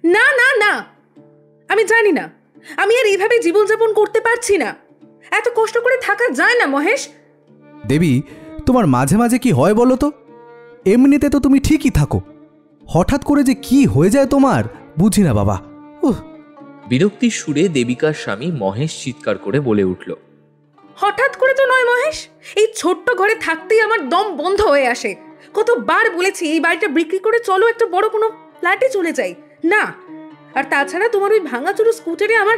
না না না, আমি জানি না, আমি আর এইভাবে জীবনযাপন করতে পারছি না। এত কষ্ট করে থাকা যায় না মহেশ। দেবী, তোমার মাঝে মাঝে কি হয় বলো তো? এমনিতে তো তুমি ঠিকই থাকো, হঠাৎ করে যে কি হয়ে যায় তোমার বুঝি না বাবা। বিরক্তির সুরে দেবিকার স্বামী মহেশ চিৎকার করে বলে উঠল, হঠাৎ করে তো নয় মহেশ, এই ছোট্ট ঘরে থাকতেই আমার দম বন্ধ হয়ে আসে। কতবার বলেছি এই বাড়িটা বিক্রি করে চলো একটা বড় কোনো ফ্ল্যাটে চলে যাই, না। আর তাছাড়া তোমার ওই ভাঙাচুরো স্কুটারে আমার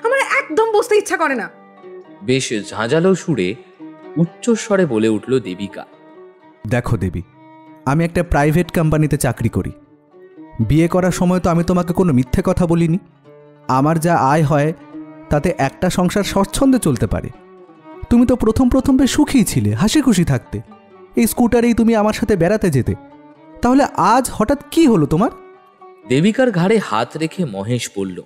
আমার একদম বসতে ইচ্ছা করে না। বেশ ঝাঁঝালো সুরে উচ্চস্বরে বলে উঠল দেবিকা, দেখো দেবী, আমি একটা প্রাইভেট কোম্পানিতে চাকরি করি। বিয়ে করার সময় তো আমি তোমাকে কোনো মিথ্যে কথা বলিনি। আমার যা আয় হয় তাতে একটা সংসার স্বচ্ছন্দে চলতে পারে। তুমি তো প্রথম প্রথম বেশ সুখী ছিলে, হাসি খুশি থাকতে, এই স্কুটারেই তুমি আমার সাথে বেড়াতে যেতে। তাহলে আজ হঠাৎ কি হলো তোমার? দেবিকার ঘাড়ে হাত রেখে মহেশ বলল,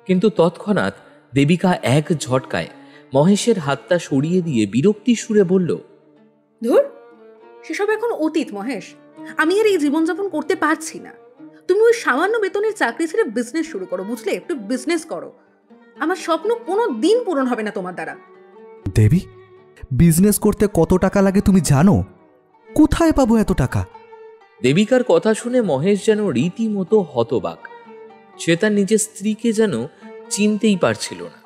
কিন্তু তৎক্ষণাৎ দেবিকা এক ঝটকায় মহেশের হাতটা সরিয়ে দিয়ে বিরক্তির সুরে বলল, ধুর, সেসব এখন অতীত মহেশ। আমি আর এই জীবনযাপন করতে পারছি না। তুমি ওই সামান্য বেতনের চাকরি ছেড়ে বিজনেস শুরু করো, বুঝলে? একটু বিজনেস করো। আমার স্বপ্ন কোনো দিন পূরণ হবে না তোমার দ্বারা। দেবী, বিজনেস করতে কত টাকা লাগে তুমি জানো? কোথায় পাবো এত টাকা? দেবিকার কথা শুনে মহেশ যেন রীতিমতো হতবাক। সে তার নিজের স্ত্রীকে যেন চিনতেই পারছিল না।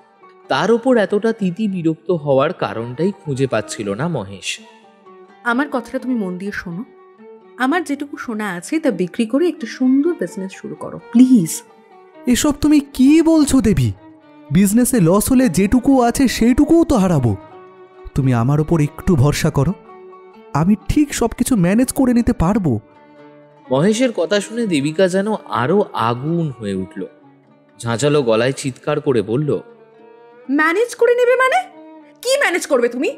তার উপর এতটা তিতি বিরক্ত হওয়ার কারণটাই খুঁজে পাচ্ছিল না মহেশ। আমার কথাটা তুমি মন দিয়ে শোনো। আমার যেটুকু শোনা আছে তা বিক্রি করে একটা সুন্দর বিজনেস শুরু করো, প্লিজ। এসব তুমি কি বলছো দেবী? বিজনেসে লস হলে যেটুকু আছে সেইটুকুও তো হারাবো। তুমি আমার ওপর একটু ভরসা করো, আমি ঠিক সবকিছু ম্যানেজ করে নিতে পারবো। মহেশের কথা শুনে দেবিকা যেন আরো আগুন হয়ে উঠল। ঝাঁঝালো গলায় চিৎকার করে বলল, ম্যানেজ করে নেবে মানে? কি ম্যানেজ করবে তুমি?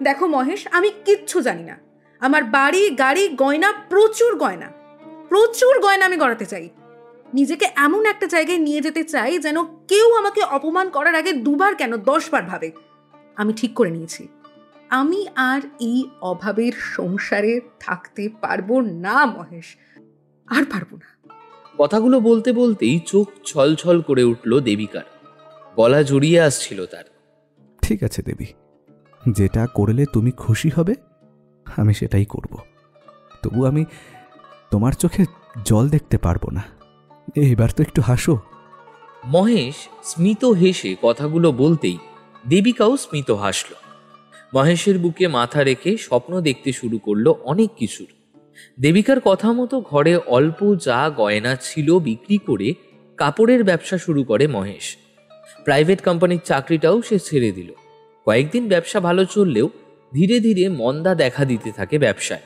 দেখো মহেশ, আমি কিচ্ছু জানি না। আমার বাড়ি, গাড়ি, গয়না, প্রচুর গয়না, প্রচুর গয়না আমি গড়াতে চাই। নিজেকে এমন একটা জায়গায় নিয়ে যেতে চাই যেন কেউ আমাকে অপমান করার আগে দুবার কেন 10 বার ভাবে। আমি ঠিক করে নিয়েছি, আমি আর এই অভাবের সংসারে থাকতে পারবো না মহেশ, আর পারবো না। কথাগুলো বলতে বলতেই চোখ ছলছল করে উঠল দেবিকার, গলা জড়িয়ে আসছিল তার। ঠিক আছে দেবী, যেটা করলে তুমি খুশি হবে আমি সেটাই করব। তবু আমি তোমার চোখে জল দেখতে পারবো না। এইবার তো একটু হাসো। মহেশ স্মিত হেসে কথাগুলো বলতেই দেবিকাও স্মিত হাসল। মহেশের বুকে মাথা রেখে স্বপ্ন দেখতে শুরু করলো অনেক কিছুর। দেবিকার কথা মতো ঘরে অল্প যা গয়না ছিল বিক্রি করে কাপড়ের ব্যবসা শুরু করে মহেশ। প্রাইভেট কোম্পানির চাকরিটাও সে ছেড়ে দিল। কয়েকদিন ব্যবসা ভালো চললেও ধীরে ধীরে মন্দা দেখা দিতে থাকে ব্যবসায়।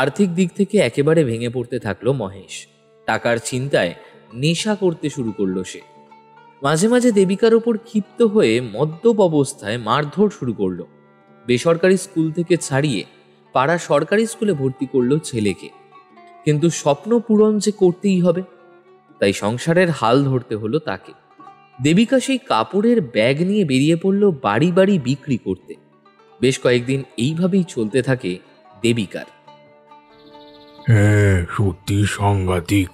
আর্থিক দিক থেকে একেবারে ভেঙে পড়তে থাকলো মহেশ। টাকার চিন্তায় নেশা করতে শুরু করলো সে। মাঝে মাঝে দেবিকার ওপর ক্ষিপ্ত হয়ে মদ্যপ অবস্থায় মারধর শুরু করলো। বেসরকারি স্কুল থেকে ছাড়িয়ে পাড়া সরকারি স্কুলে ভর্তি করলো ছেলেকে। কিন্তু স্বপ্ন পূরণ যে করতেই হবে, তাই সংসারের হাল ধরতে হলো তাকে। দেবিকা সেই কাপড়ের ব্যাগ নিয়ে বেরিয়ে পড়ল বাড়ি বাড়ি বিক্রি করতে। বেশ কয়েকদিন এইভাবেই চলতে থাকে দেবিকার। হ্যাঁ, সত্যি সাংঘাতিক।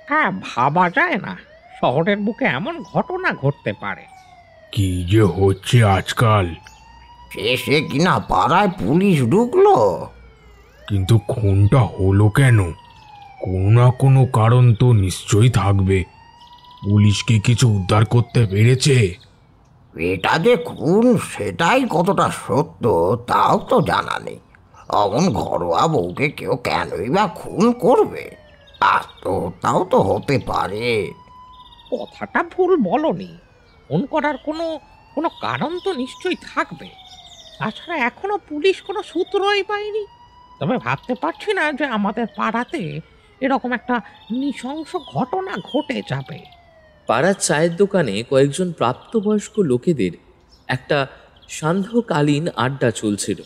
হ্যাঁ, ভাবা যায় না শহরের বুকে এমন ঘটনা ঘটতে পারে। কি যে হচ্ছে আজকাল। শেষে কিনা পাড়ায় পুলিশ ঢুকলো। কিন্তু খুনটা হলো কেন? কোনো না কোনো কারণ তো নিশ্চয়ই থাকবে। পুলিশকে কিছু উদ্ধার করতে পেরেছে? এটা যে খুন সেটাই কতটা সত্য তাও তো জানা নেই। অমন ঘরোয়া বউকে কেউ কেনই বা খুন করবে? আত্মহত্যাও তো হতে পারে। কথাটা ভুল বলনি। ফোন করার কোনো কোনো কারণ তো নিশ্চয়ই থাকবে। তাছাড়া এখনো পুলিশ কোনো সূত্রই পায়নি। তবে ভাবতে পারছি না যে আমাদের পাড়াতে এরকম একটা নৃশংস ঘটনা ঘটে যাবে। পাড়ার চায়ের দোকানে কয়েকজন প্রাপ্তবয়স্ক লোকেদের একটা সান্ধ্যকালীন আড্ডা চলছিল।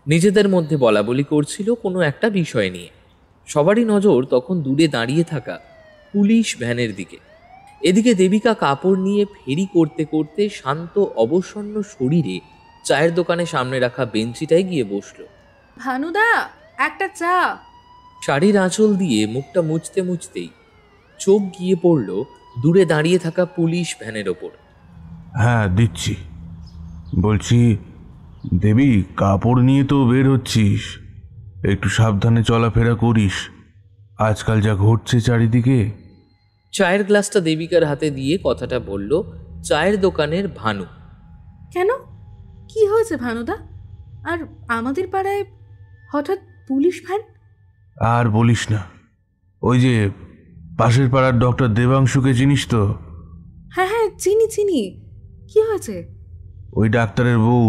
নিজেদের মধ্যে বলাবলি করছিল কোনো একটা বিষয় নিয়ে। সবারই নজর তখন দূরে দাঁড়িয়ে থাকা পুলিশ ভ্যানের দিকে। এদিকে দেবিকা কাপড় নিয়ে ফেরি করতে করতে শান্ত অবসন্ন শরীরে চায়ের দোকানে সামনে রাখা বেঞ্চিটায় গিয়ে বসল। ভানুদা, একটা চা। শাড়ির আঁচল দিয়ে মুখটা মুছতে মুছতেই চোখ গিয়ে পড়ল দূরে দাঁড়িয়ে থাকা পুলিশ ভ্যানের ওপর। হ্যাঁ দিচ্ছি। বলছি দেবী, কাপড় নিয়ে তো বের হচ্ছিস, একটু সাবধানে চলাফেরা করিস, আজকাল যা ঘটছে চারিদিকে। চায়ের গ্লাসটা দেবিকার হাতে দিয়ে কথাটা বলল চায়ের দোকানের ভানু। কেন, কি হয়েছে ভানুদা? আর আমাদের পাড়ায় হঠাৎ পুলিশ ভ্যান? আর বলিস না, ওই যে পাশের পাড়ার ডক্টর দেবাংশুকে চিনিস তো? হ্যাঁ হ্যাঁ, চিনি চিনি। কি হয়েছে? ওই ডাক্তারের বউ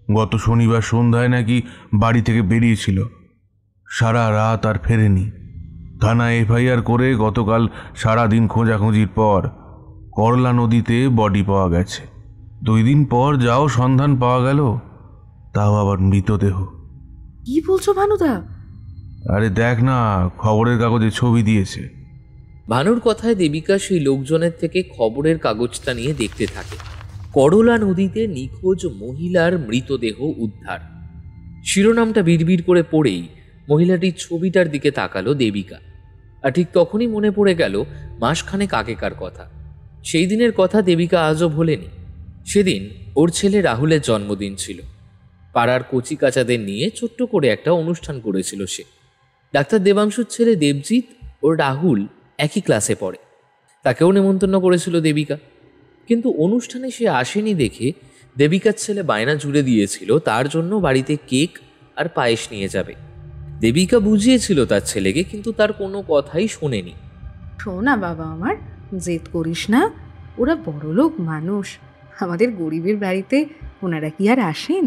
গত শনিবার সন্ধ্যায় নাকি বাড়ি থেকে বেরিয়েছিল, সারা রাত আর ফেরেনি। থানায় এফআইআর করে গতকাল সারাদিন খোঁজাখুঁজির পর করলা নদীতে বডি পাওয়া গেছে। 2 দিন পর যাও সন্ধান পাওয়া গেল, তাও আবার মৃতদেহ। কি বলছো ভানুদা? আরে দেখ না, খবরের কাগজে ছবি দিয়েছে। ভানুর কথায় দেবিকা সেই লোকজনের থেকে খবরের কাগজটা নিয়ে দেখতে থাকে। করলা নদীতে নিখোঁজ মহিলার মৃতদেহ উদ্ধার। শিরোনামটা বিড়বিড় করে পড়েই মহিলাটির ছবিটার দিকে তাকালো দেবিকা। আর ঠিক তখনই মনে পড়ে গেল মাসখানেক আগেকার কথা। সেই দিনের কথা দেবিকা আজও ভোলেনি। সেদিন ওর ছেলে রাহুলের জন্মদিন ছিল। পাড়ার কচি কাচাদের নিয়ে ছোট্ট করে একটা অনুষ্ঠান করেছিল সে। ডাক্তার দেবাংশুর ছেলে দেবজিৎ ও রাহুল একই ক্লাসে পড়ে, তাকেও নেমন্তন্ন করেছিল দেবিকা। কিন্তু অনুষ্ঠানে সে আসেনি দেখে দেবিকার ছেলে বায়না জুড়ে দিয়েছিল তার জন্য বাড়িতে কেক আর পায়েস নিয়ে যাবে। দেবিকা বুঝিয়েছিল তার ছেলেকে, কিন্তু তার কোনো কথাই শোনেনি। শোনা বাবা আমার, জেদ করিস না, ওরা বড়লোক মানুষ, আমাদের গরিবের বাড়িতে ওনারা কি আর আসেন?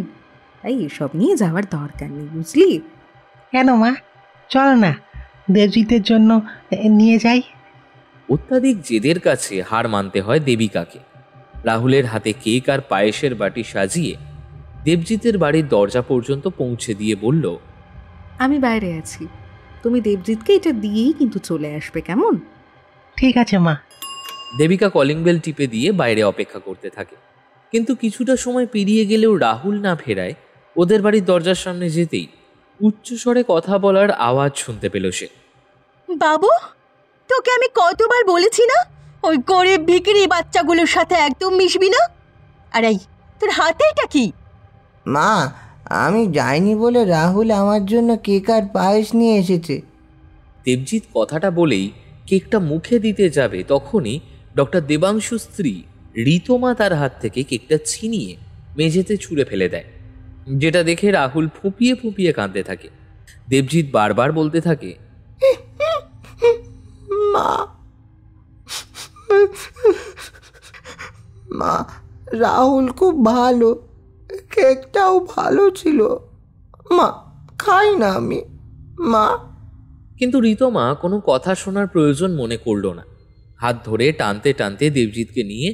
তাই এসব নিয়ে যাওয়ার দরকার নেই, বুঝলি? কেন মা, চল না দেবজিতের জন্য নিয়ে যাই। অত্যাধিক জেদের কাছে হার মানতে হয় দেবিকাকে। রাহুলের হাতে কেক আর পায়েসের বাটি সাজিয়ে দেবজিতের বাড়ির দরজা পর্যন্ত পৌঁছে দিয়ে বলল, আমি বাইরে আছি, তুমি দেবজিৎকে এটা দিয়েই কিন্তু চলে আসবে, কেমন? ঠিক আছে মা। দেবিকা কলিং বেল টিপে দিয়ে বাইরে অপেক্ষা করতে থাকে। কিন্তু কিছুটা সময় পেরিয়ে গেলেও রাহুল না ফেরায় ওদের বাড়ির দরজার সামনে যেতেই উচ্চস্বরে কথা বলার আওয়াজ শুনতে পেল সে। বাবু, তোকে আমি কতবার বলেছি না ওই গরিব ভিখিরি বাচ্চাগুলোর সাথে একদম মিশবি না? আর এই তোর হাতে এটা কি? মা, আমি যাইনি বলে রাহুল আমার জন্য কেক আর পায়েস নিয়ে এসেছে। দেবজিৎ কথাটা বলেই কেকটা মুখে দিতে যাবে, তখনই ডক্টর দেবাংশুর স্ত্রী ঋতমা তার হাত থেকে কেকটা ছিনিয়ে মেঝেতে ছুঁড়ে ফেলে দেয়, যেটা দেখে রাহুল ফুঁপিয়ে ফুঁপিয়ে কাঁদতে থাকে। দেবজিৎ বারবার বলতে থাকে, মা মা, রাহুল খুব ভালো, কেকটাও ভালো ছিল, মা খাই না আমি, মা। কিন্তু ঋতমা কোনো কথা শোনার প্রয়োজন মনে করল না। হাত ধরে টানতে টানতে দেবজিৎকে নিয়ে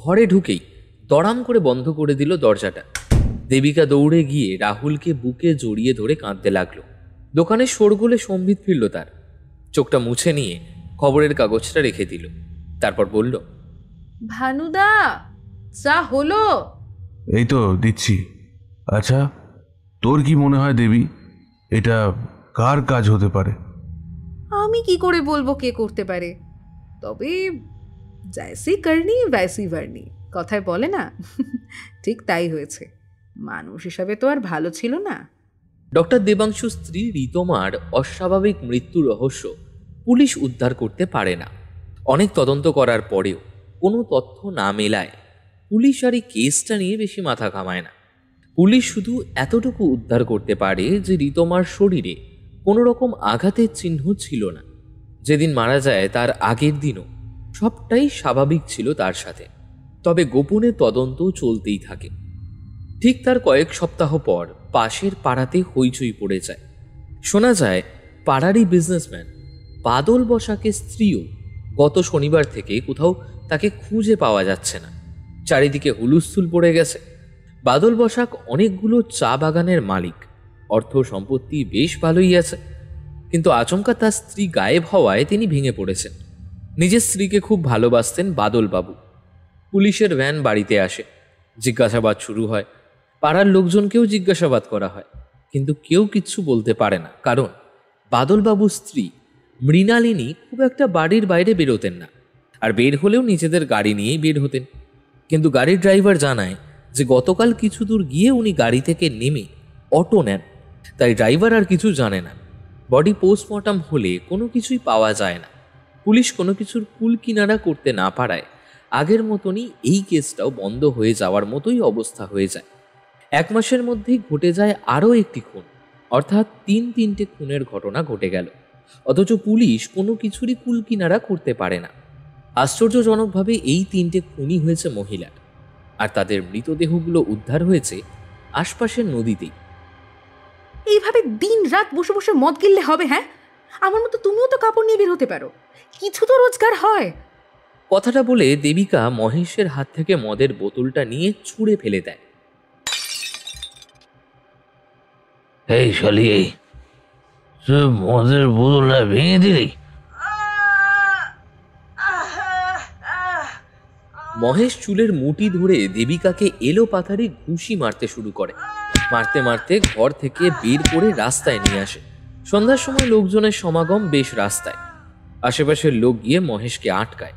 ঘরে ঢুকেই দড়াম করে বন্ধ করে দিল দরজাটা। দেবিকা দৌড়ে গিয়ে রাহুলকে বুকে জড়িয়ে ধরে কাঁদতে লাগলো। দোকানের শোরগোলে সম্বিত ফিরল তার। চোখটা মুছে নিয়ে খবরের কাগজটা রেখে দিল। তারপর বলল, ভানুদা, চা হলো? এই তো দিচ্ছি। আচ্ছা, তোর কি মনে হয় দেবী, এটা কার কাজ হতে পারে? আমি কি করে বলবো কে করতে পারে? তবে জैसी करनी वैसी भरनी কথায় বলে না, ঠিক তাই হয়েছে। মানুষ হিসাবে তো আর ভালো ছিল না। ডক্টর দেবাংশু স্ত্রী ঋতমার অস্বাভাবিক মৃত্যু রহস্য পুলিশ উদ্ধার করতে পারে না। অনেক তদন্ত করার পরেও কোনো তথ্য না মেলায় পুলিশ আর এই কেসটা নিয়ে বেশি মাথা ঘামায় না। পুলিশ শুধু এতটুকু উদ্ধার করতে পারে যে ঋতমার শরীরে কোনো রকম আঘাতের চিহ্ন ছিল না। যেদিন মারা যায় তার আগের দিনও সবটাই স্বাভাবিক ছিল তার সাথে। তবে গোপনে তদন্ত চলতেই থাকে। ঠিক তার কয়েক সপ্তাহ পর পাশের পাড়াতে হইচই পড়ে যায়। শোনা যায় পাড়ারই বিজনেসম্যান বাদল বসাকের স্ত্রীও গত শনিবার থেকে কোথাও তাকে খুঁজে পাওয়া যাচ্ছে না। চারিদিকে হুলুস্থুল পড়ে গেছে। বাদল বসাক অনেকগুলো চা বাগানের মালিক, অর্থ সম্পত্তি বেশ ভালোই আছে। কিন্তু আচমকা তার স্ত্রী গায়েব হওয়ায় তিনি ভেঙে পড়েছেন। নিজের স্ত্রীকে খুব ভালোবাসতেন বাদলবাবু। পুলিশের ভ্যান বাড়িতে আসে, জিজ্ঞাসাবাদ শুরু হয়। পাড়ার লোকজনকেও জিজ্ঞাসাবাদ করা হয়, কিন্তু কেউ কিচ্ছু বলতে পারে না, কারণ বাদলবাবুর স্ত্রী মৃণালিনী খুব একটা বাড়ির বাইরে বেরোতেন না, আর বের হলেও নিজেদের গাড়ি নিয়েই বের হতেন। কিন্তু গাড়ির ড্রাইভার জানায় যে গতকাল কিছু দূর গিয়ে উনি গাড়ি থেকে নেমে অটো নেন, তাই ড্রাইভার আর কিছু জানে না। বডি পোস্টমর্টম হলে কোনো কিছুই পাওয়া যায় না। পুলিশ কোনো কিছুর কুল কিনারা করতে না পারায় আগের মতনই এই কেসটাও বন্ধ হয়ে যাওয়ার মতোই অবস্থা হয়ে যায়। 1 মাসের মধ্যেই ঘটে যায় আরও একটি খুন, অর্থাৎ 3 খুনের ঘটনা ঘটে গেল, অথচ পুলিশ কোনো কিছুরই কুল কিনারা করতে পারে না। আশ্চর্যজনকভাবে এই 3টে খুনই হয়েছে মহিলার, আর তাদের মৃতদেহগুলো উদ্ধার হয়েছে আশপাশের নদীতেই। এইভাবে দিন রাত বসে বসে মদ গিললে হবে? হ্যাঁ, আমার মতো তুমিও তো কাপড় নিয়ে বের হতে পারো, কিছু তো রোজগার হয়। কথাটা বলে দেবিকা মহেশের হাত থেকে মদের বোতলটা নিয়ে ছুঁড়ে ফেলে দেয়। এই শালি, মদের বোতলটা ভেঙে দিলি? মহেশ চুলের মুঠি ধরে দেবিকাকে এলো পাথারি ঘুষি মারতে শুরু করে। মারতে মারতে ঘর থেকে বের করে রাস্তায় নিয়ে আসে। সন্ধ্যার সময় লোকজনের সমাগম বেশ রাস্তায়। আশেপাশের লোক গিয়ে মহেশকে আটকায়।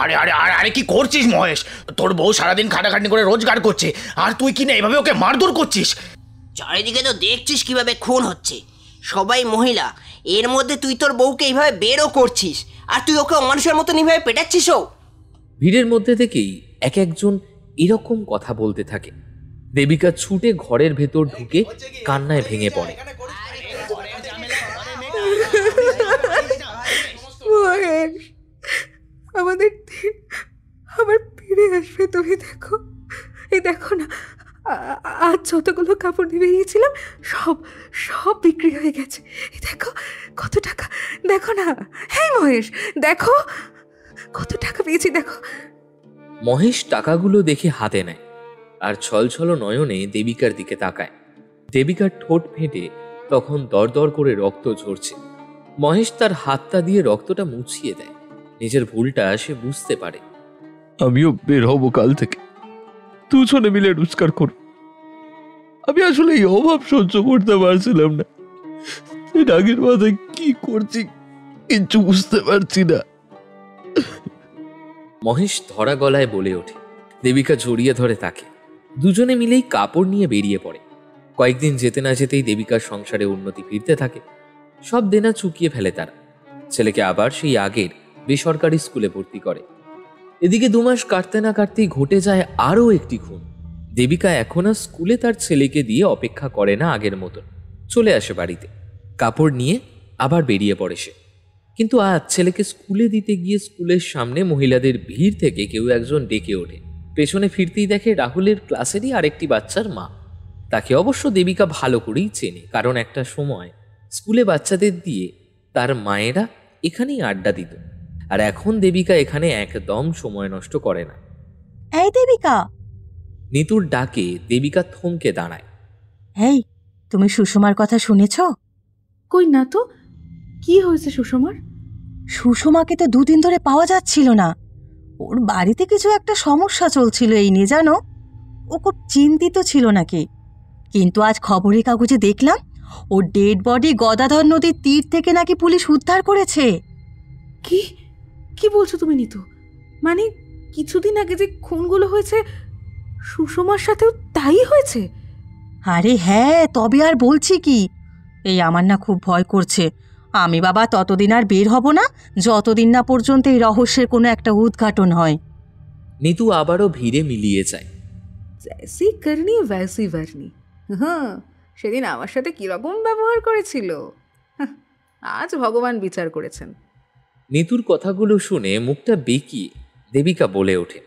আরে আরে আরে আরে কি করছিস মহেশ? তোর বউ সারাদিন খাটাখাটনি করে রোজগার করছে, আর তুই কি না এভাবে ওকে মারধর করছিস? চারিদিকে তো দেখছিস কিভাবে খুন হচ্ছে, সবাই মহিলা, এর মধ্যে তুই তোর বউকে এইভাবে বেরও করছিস, আর তুই ওকে মানুষের মতন এইভাবে পেটাচ্ছিস। ও ভিড়ের মধ্যে থেকেই এক একজন এরকম কথা বলতে থাকে। দেবিকা ছুটে ঘরের ভেতর ঢুকে কান্নায় ভেঙে পড়ে। আমাদের দিন আবার ফিরে আসবে, তুমি দেখো। এই দেখো না, আজ যতগুলো কাপড় নিয়ে বেরিয়েছিলাম সব সব বিক্রি হয়ে গেছে। এই দেখো কত টাকা, দেখো না। হ্যাঁ মহেশ, দেখো কত টাকা পেয়েছি, দেখো। মহেশ টাকাগুলো দেখে হাতে নেয় আর ছলছল নয়নে দেবিকার দিকে তাকায়। দেবিকার ঠোঁট ফেটে তখন দরদর করে রক্ত ঝরছে। মহেশ তার হাতটা দিয়ে রক্তটা মুছিয়ে দেয়। নিজের ভুলটা সে বুঝতে পারে। আমিও বের হব কাল থেকে, দুজনে মিলে রোজগার করব। আমি আসলে এই অভাব সহ্য করতে পারছিলাম না। রাগের মাথায় কি করছি কিচ্ছু বুঝতে পারছি না। মহেশ ধরা গলায় বলে ওঠে। দেবিকা জড়িয়ে ধরে তাকে। দুজনে মিলেই কাপড় নিয়ে বেরিয়ে পড়ে। কয়েকদিন যেতে না যেতেই দেবিকার সংসারে উন্নতি ফিরতে থাকে। সব দেনা চুকিয়ে ফেলে তারা। ছেলেকে আবার সেই আগের বেসরকারি স্কুলে ভর্তি করে। এদিকে 2 মাস কাটতে না কাটতেই ঘটে যায় আরও একটি খুন। দেবিকা এখন আর স্কুলে তার ছেলেকে দিয়ে অপেক্ষা করে না আগের মতন, চলে আসে বাড়িতে। কাপড় নিয়ে আবার বেরিয়ে পড়ে সে। কিন্তু আজ ছেলেকে স্কুলে দিতে গিয়ে স্কুলের সামনে মহিলাদের ভিড় থেকে কেউ একজন ডেকে ওঠে। পেছনে ফিরতেই দেখে রাহুলের ক্লাসেরই আরেকটি বাচ্চার মা। তাকে অবশ্য দেবিকা ভালো করেই চেনে, কারণ একটা সময় স্কুলে বাচ্চাদের দিয়ে তার মায়েরা এখানেই আড্ডা দিত। আর এখন দেবিকা এখানে একদম সময় নষ্ট করে না। এই দেবিকা! নিতুর ডাকে দেবিকা থমকে দাঁড়ায়। এই, তুমি সুষমার কথা শুনেছ? কই না তো, কি হয়েছে সুষমার? সুষমাকে তো 2 দিন ধরে পাওয়া যাচ্ছিল না। ওর বাড়িতে কিছু একটা সমস্যা চলছিল এই নিয়ে, জানো। ও খুব চিন্তিত ছিল নাকি। কিন্তু আজ খবরের কাগজে দেখলাম ওর ডেড বডি গদাধর নদীর তীর থেকে নাকি পুলিশ উদ্ধার করেছে। কি কি বলছো তুমি নিতু? মানে কিছুদিন আগে যে খুনগুলো হয়েছে সুষমার সাথেও তাই হয়েছে? আরে হ্যাঁ, তবে আর বলছি কি, এই আমার না খুব ভয় করছে। আমি বাবা ততদিন আর বের হব না যতদিন না পর্যন্ত এই রহস্যের কোনো একটা উদ্ঘাটন হয়। নিতু আবারও ভিড়ে মিলিয়ে যায়। জৈসি করনি वैसी ভরনি। হ্যাঁ, সেদিন আমার সাথে কিরকম ব্যবহার করেছিল, আজ ভগবান বিচার করেছেন। নিতুর কথাগুলো শুনে মুখটা বেঁকিয়ে দেবিকা বলে ওঠে,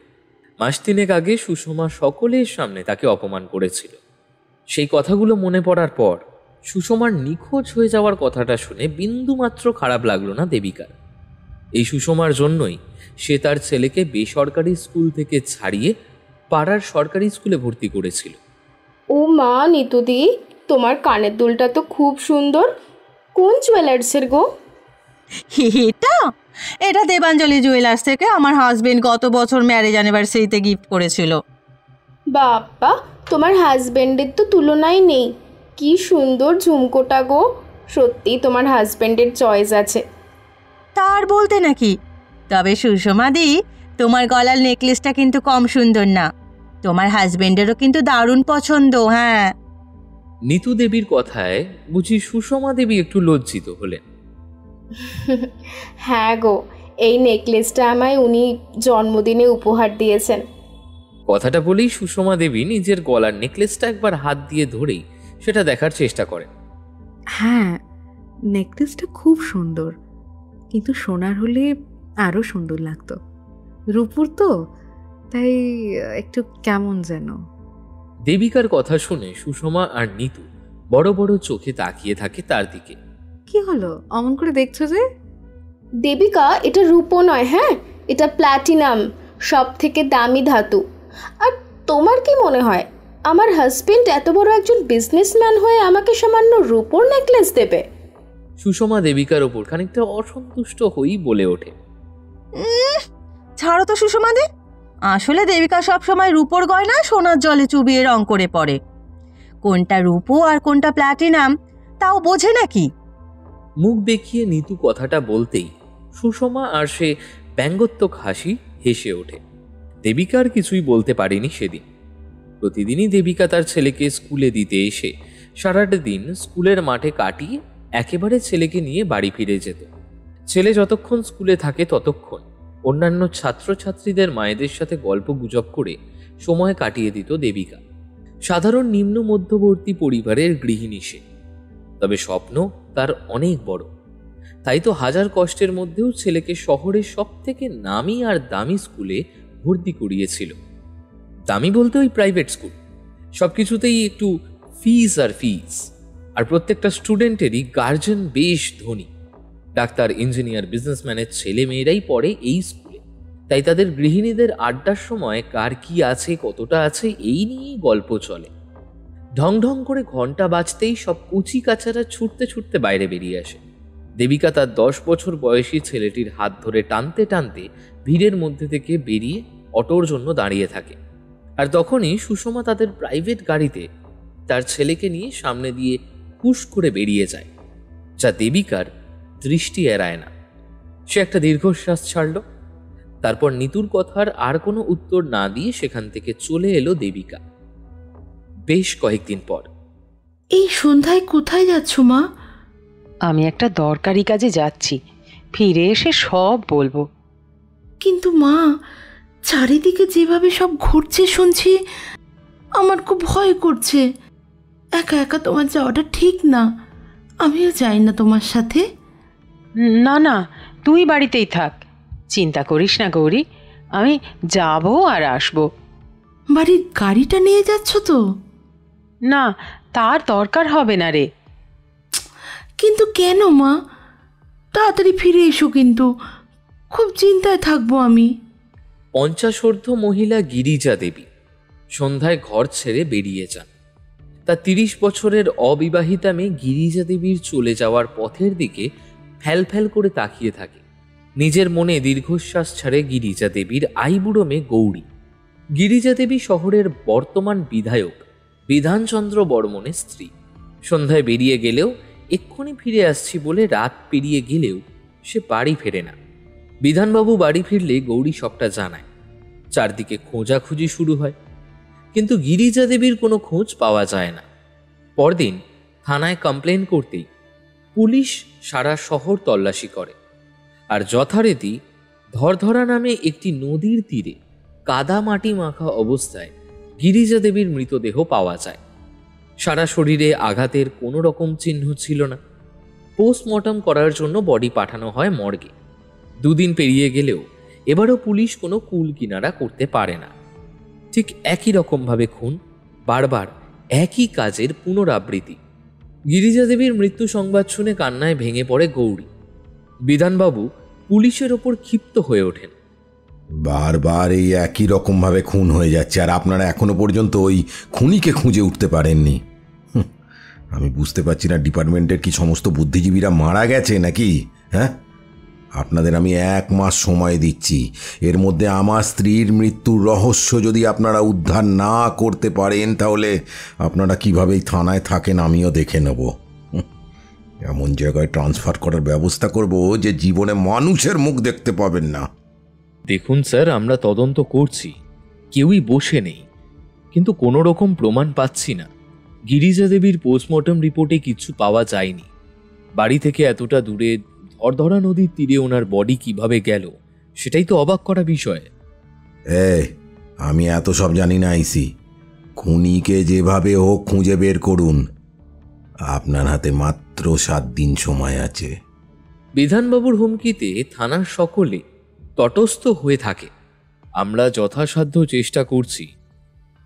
3 মাস আগে সুষমা সকলের সামনে তাকে অপমান করেছিল। সেই কথাগুলো মনে পড়ার পর সুষমার নিখোঁজ হয়ে যাওয়ার কথাটা শুনে বিন্দুমাত্র খারাপ লাগলো না দেবিকার। এই সুষমার জন্যই সে তার ছেলেকে বেসরকারি স্কুল থেকে ছাড়িয়ে পাড়ার সরকারি স্কুলে ভর্তি করেছিল। ও মা নিতুদি, তোমার কানের দুলটা তো খুব সুন্দর। কোন জুয়েলার্সের গো? এটা দেবাঞ্জলি জুয়েলার্স থেকে আমার হাজবেন্ড গত বছর ম্যারেজ অ্যানিভার্সারিতে গিফট করেছিল। বাবা, তোমার হাজবেন্ডের তো তুলনাই নেই। কি সুন্দর ঝুমকোটা গো, সত্যি তোমার হাজবেন্ডের চয়েস আছে। তার বলতে নাকি। তবে সুষমাদি, তোমার গলার নেকলেসটা কিন্তু কম সুন্দর না। তোমার হাজবেন্ডেরও কিন্তু দারুণ পছন্দ। হ্যাঁ। নিতু দেবীর কথায় বুঝি সুষমা দেবী একটু লজ্জিত হলেন। হ্যাঁ গো, এই নেকলেসটা আমায় উনি জন্মদিনে উপহার দিয়েছেন। কথাটা বলেই সুষমা দেবী নিজের গলার নেকলেসটা একবার হাত দিয়ে ধরেই সেটা দেখার চেষ্টা করেন। হ্যাঁ, নেকলেসটা খুব সুন্দর, কিন্তু সোনার হলে আরও সুন্দর লাগতো। রূপুর তো, তাই একটু কেমন যেন। দেবিকার কথা শুনে সুষমা আর নিতু বড় বড় চোখে তাকিয়ে থাকে তার দিকে। কি হলো, অমন করে দেখছো যে? দেবিকা, এটা রূপো নয়, হ্যাঁ, এটা প্ল্যাটিনাম, সব থেকে দামি ধাতু। আর তোমার কি মনে হয় আমার হাজবেন্ড এত বড় একজন বিজনেসম্যান হয়ে আমাকে সামান্য রূপোর নেকলেস দেবে? সুষমা দেবিকার ওপর খানিকটা অসন্তুষ্ট হয়েই বলে ওঠে, ছাড়ো তো সুষমাদি। আসলে দেবিকা সবসময় রূপোর গয়না সোনার জলে চুবিয়ে রং করে পড়ে। কোনটা রূপো আর কোনটা প্ল্যাটিনাম তাও বোঝে নাকি? মুখ বেঁকিয়ে নিতু কথাটা বলতেই সুষমা আর সে ব্যঙ্গোত্তক হাসি হেসে ওঠে। দেবিকার কিছুই বলতে পারেনি সেদিন। প্রতিদিনই দেবিকা তার ছেলেকে স্কুলে দিতে এসে সারাটা দিন স্কুলের মাঠে কাটিয়ে একেবারে ছেলেকে নিয়ে বাড়ি ফিরে যেত। ছেলে যতক্ষণ স্কুলে থাকে ততক্ষণ অন্যান্য ছাত্রছাত্রীদের মায়েদের সাথে গল্প গুজব করে সময় কাটিয়ে দিত দেবিকা। সাধারণ নিম্ন মধ্যবর্তী পরিবারের গৃহিণী সে, তবে স্বপ্ন তার অনেক বড়। তাই তো হাজার কষ্টের মধ্যেও ছেলেকে শহরের সব থেকে নামি আর দামি স্কুলে ভর্তি করিয়েছিল। দামি বলতে ওই প্রাইভেট স্কুল, সবকিছুতেই একটু ফিস আর ফিস। আর প্রত্যেকটা স্টুডেন্টেরই গার্জেন বেশ ধনী। ডাক্তার, ইঞ্জিনিয়ার, বিজনেসম্যানের ছেলে মেয়েরাই পড়ে এই স্কুলে। তাই তাদের গৃহিণীদের আড্ডার সময় কার কি আছে, কতটা আছে, এই নিয়েই গল্প চলে। ঢং ঢং করে ঘন্টা বাজতেই সব কুচি কাচারা ছুটতে ছুটতে বাইরে বেরিয়ে আসে। দেবিকা তার 10 বছর বয়সী ছেলেটির হাত ধরে টানতে টানতে ভিড়ের মধ্যে থেকে বেরিয়ে অটোর জন্য দাঁড়িয়ে থাকে। আর তখনই সুষমা তাদের প্রাইভেট গাড়িতে তার ছেলেকে নিয়ে সামনে দিয়ে হুশ করে বেরিয়ে যায়, যা দেবিকার দৃষ্টি এড়ায় না। সে একটা দীর্ঘশ্বাস ছাড়ল। তারপর নিতুর কথার আর কোনো উত্তর না দিয়ে সেখান থেকে চলে এলো দেবিকা। বেশ কয়েকদিন পর। এই সন্ধ্যায় কোথায় যাচ্ছ মা? আমি একটা দরকারি কাজে যাচ্ছি, ফিরে এসে সব বলবো। কিন্তু মা, চারিদিকে যেভাবে সব ঘুরছে শুনছি, আমার খুব ভয় করছে। একা একা তোমার যাওয়াটা ঠিক না। আমিও যাই না তোমার সাথে। না না, তুই বাড়িতেই থাক, চিন্তা করিস না গৌরী, আমি যাব আর আসবো। বাড়ির গাড়িটা নিয়ে যাচ্ছ তো? না, তার দরকার হবে না রে। কিন্তু কেন মা? তাড়াতাড়ি ফিরে এসো, কিন্তু খুব চিন্তায় থাকবো আমি। 50 মহিলা গিরিজা দেবী সন্ধ্যায় ঘর ছেড়ে বেরিয়ে যান। তার 30 বছরের অবিবাহিতা মেয়ে গিরিজা দেবীর চলে যাওয়ার পথের দিকে ফ্যাল করে তাকিয়ে থাকে। নিজের মনে দীর্ঘশ্বাস ছাড়ে গিরিজা দেবীর আইবুড়ো মেয়ে গৌরী। গিরিজা দেবী শহরের বর্তমান বিধায়ক বিধানচন্দ্র বর্মনের স্ত্রী। সন্ধ্যায় বেরিয়ে গেলেও এক্ষুনি ফিরে আসছি বলে রাত পেরিয়ে গেলেও সে বাড়ি ফেরে না। বিধানবাবু বাড়ি ফিরলে গৌরী সবটা জানায়। চারদিকে খোঁজাখুঁজি শুরু হয়, কিন্তু গিরিজা দেবীর কোনো খোঁজ পাওয়া যায় না। পরদিন থানায় কমপ্লেন করতেই পুলিশ সারা শহর তল্লাশি করে। আর যথারীতি ধরধরা নামে একটি নদীর তীরে কাদা মাটি মাখা অবস্থায় গিরিজা দেবীর মৃতদেহ পাওয়া যায়। সারা শরীরে আঘাতের কোনো রকম চিহ্ন ছিল না। পোস্টমর্টম করার জন্য বডি পাঠানো হয় মর্গে। 2 দিন পেরিয়ে গেলেও এবারও পুলিশ কোনো কুল কিনারা করতে পারে না। ঠিক একই রকমভাবে খুন, বারবার একই কাজের পুনরাবৃত্তি। গিরিজা দেবীর মৃত্যু সংবাদ শুনে কান্নায় ভেঙে পড়ে গৌরী। বিধানবাবু পুলিশের ওপর ক্ষিপ্ত হয়ে ওঠেন। বারবার এই একই রকমভাবে খুন হয়ে যাচ্ছে, আর আপনারা এখনো পর্যন্ত ওই খুনিকে খুঁজে উঠতে পারেননি। আমি বুঝতে পারছি না, ডিপার্টমেন্টের কি সমস্ত বুদ্ধিজীবীরা মারা গেছে নাকি? হ্যাঁ, আপনাদের আমি 1 মাস সময় দিচ্ছি। এর মধ্যে আমার স্ত্রীর মৃত্যুর রহস্য যদি আপনারা উদ্ধার না করতে পারেন, তাহলে আপনারা কিভাবে থানায় থাকেন আমিও দেখে নেব। এমন জায়গায় ট্রান্সফার করার ব্যবস্থা করব যে জীবনে মানুষের মুখ দেখতে পাবেন না। দেখুন স্যার, আমরা তদন্ত করছি, কেউই বসে নেই, কিন্তু কোনো রকম প্রমাণ পাচ্ছি না। গিরিজা দেবীর পোস্টমর্টম রিপোর্টে কিছু পাওয়া যায়নি। বাড়ি থেকে এতটা দূরে ধরধরা নদীর তীরে ওনার বডি কিভাবে গেল সেটাই তো অবাক করা বিষয়। আমি এত সব জানি না আইসি। খুনিকে যেভাবে হোক খুঁজে বের করুন। আপনার হাতে মাত্র 7 দিন সময় আছে। বিধানবাবুর হুমকিতে থানার সকলে তটস্থ হয়ে থাকে। আমরা যথাসাধ্য চেষ্টা করছি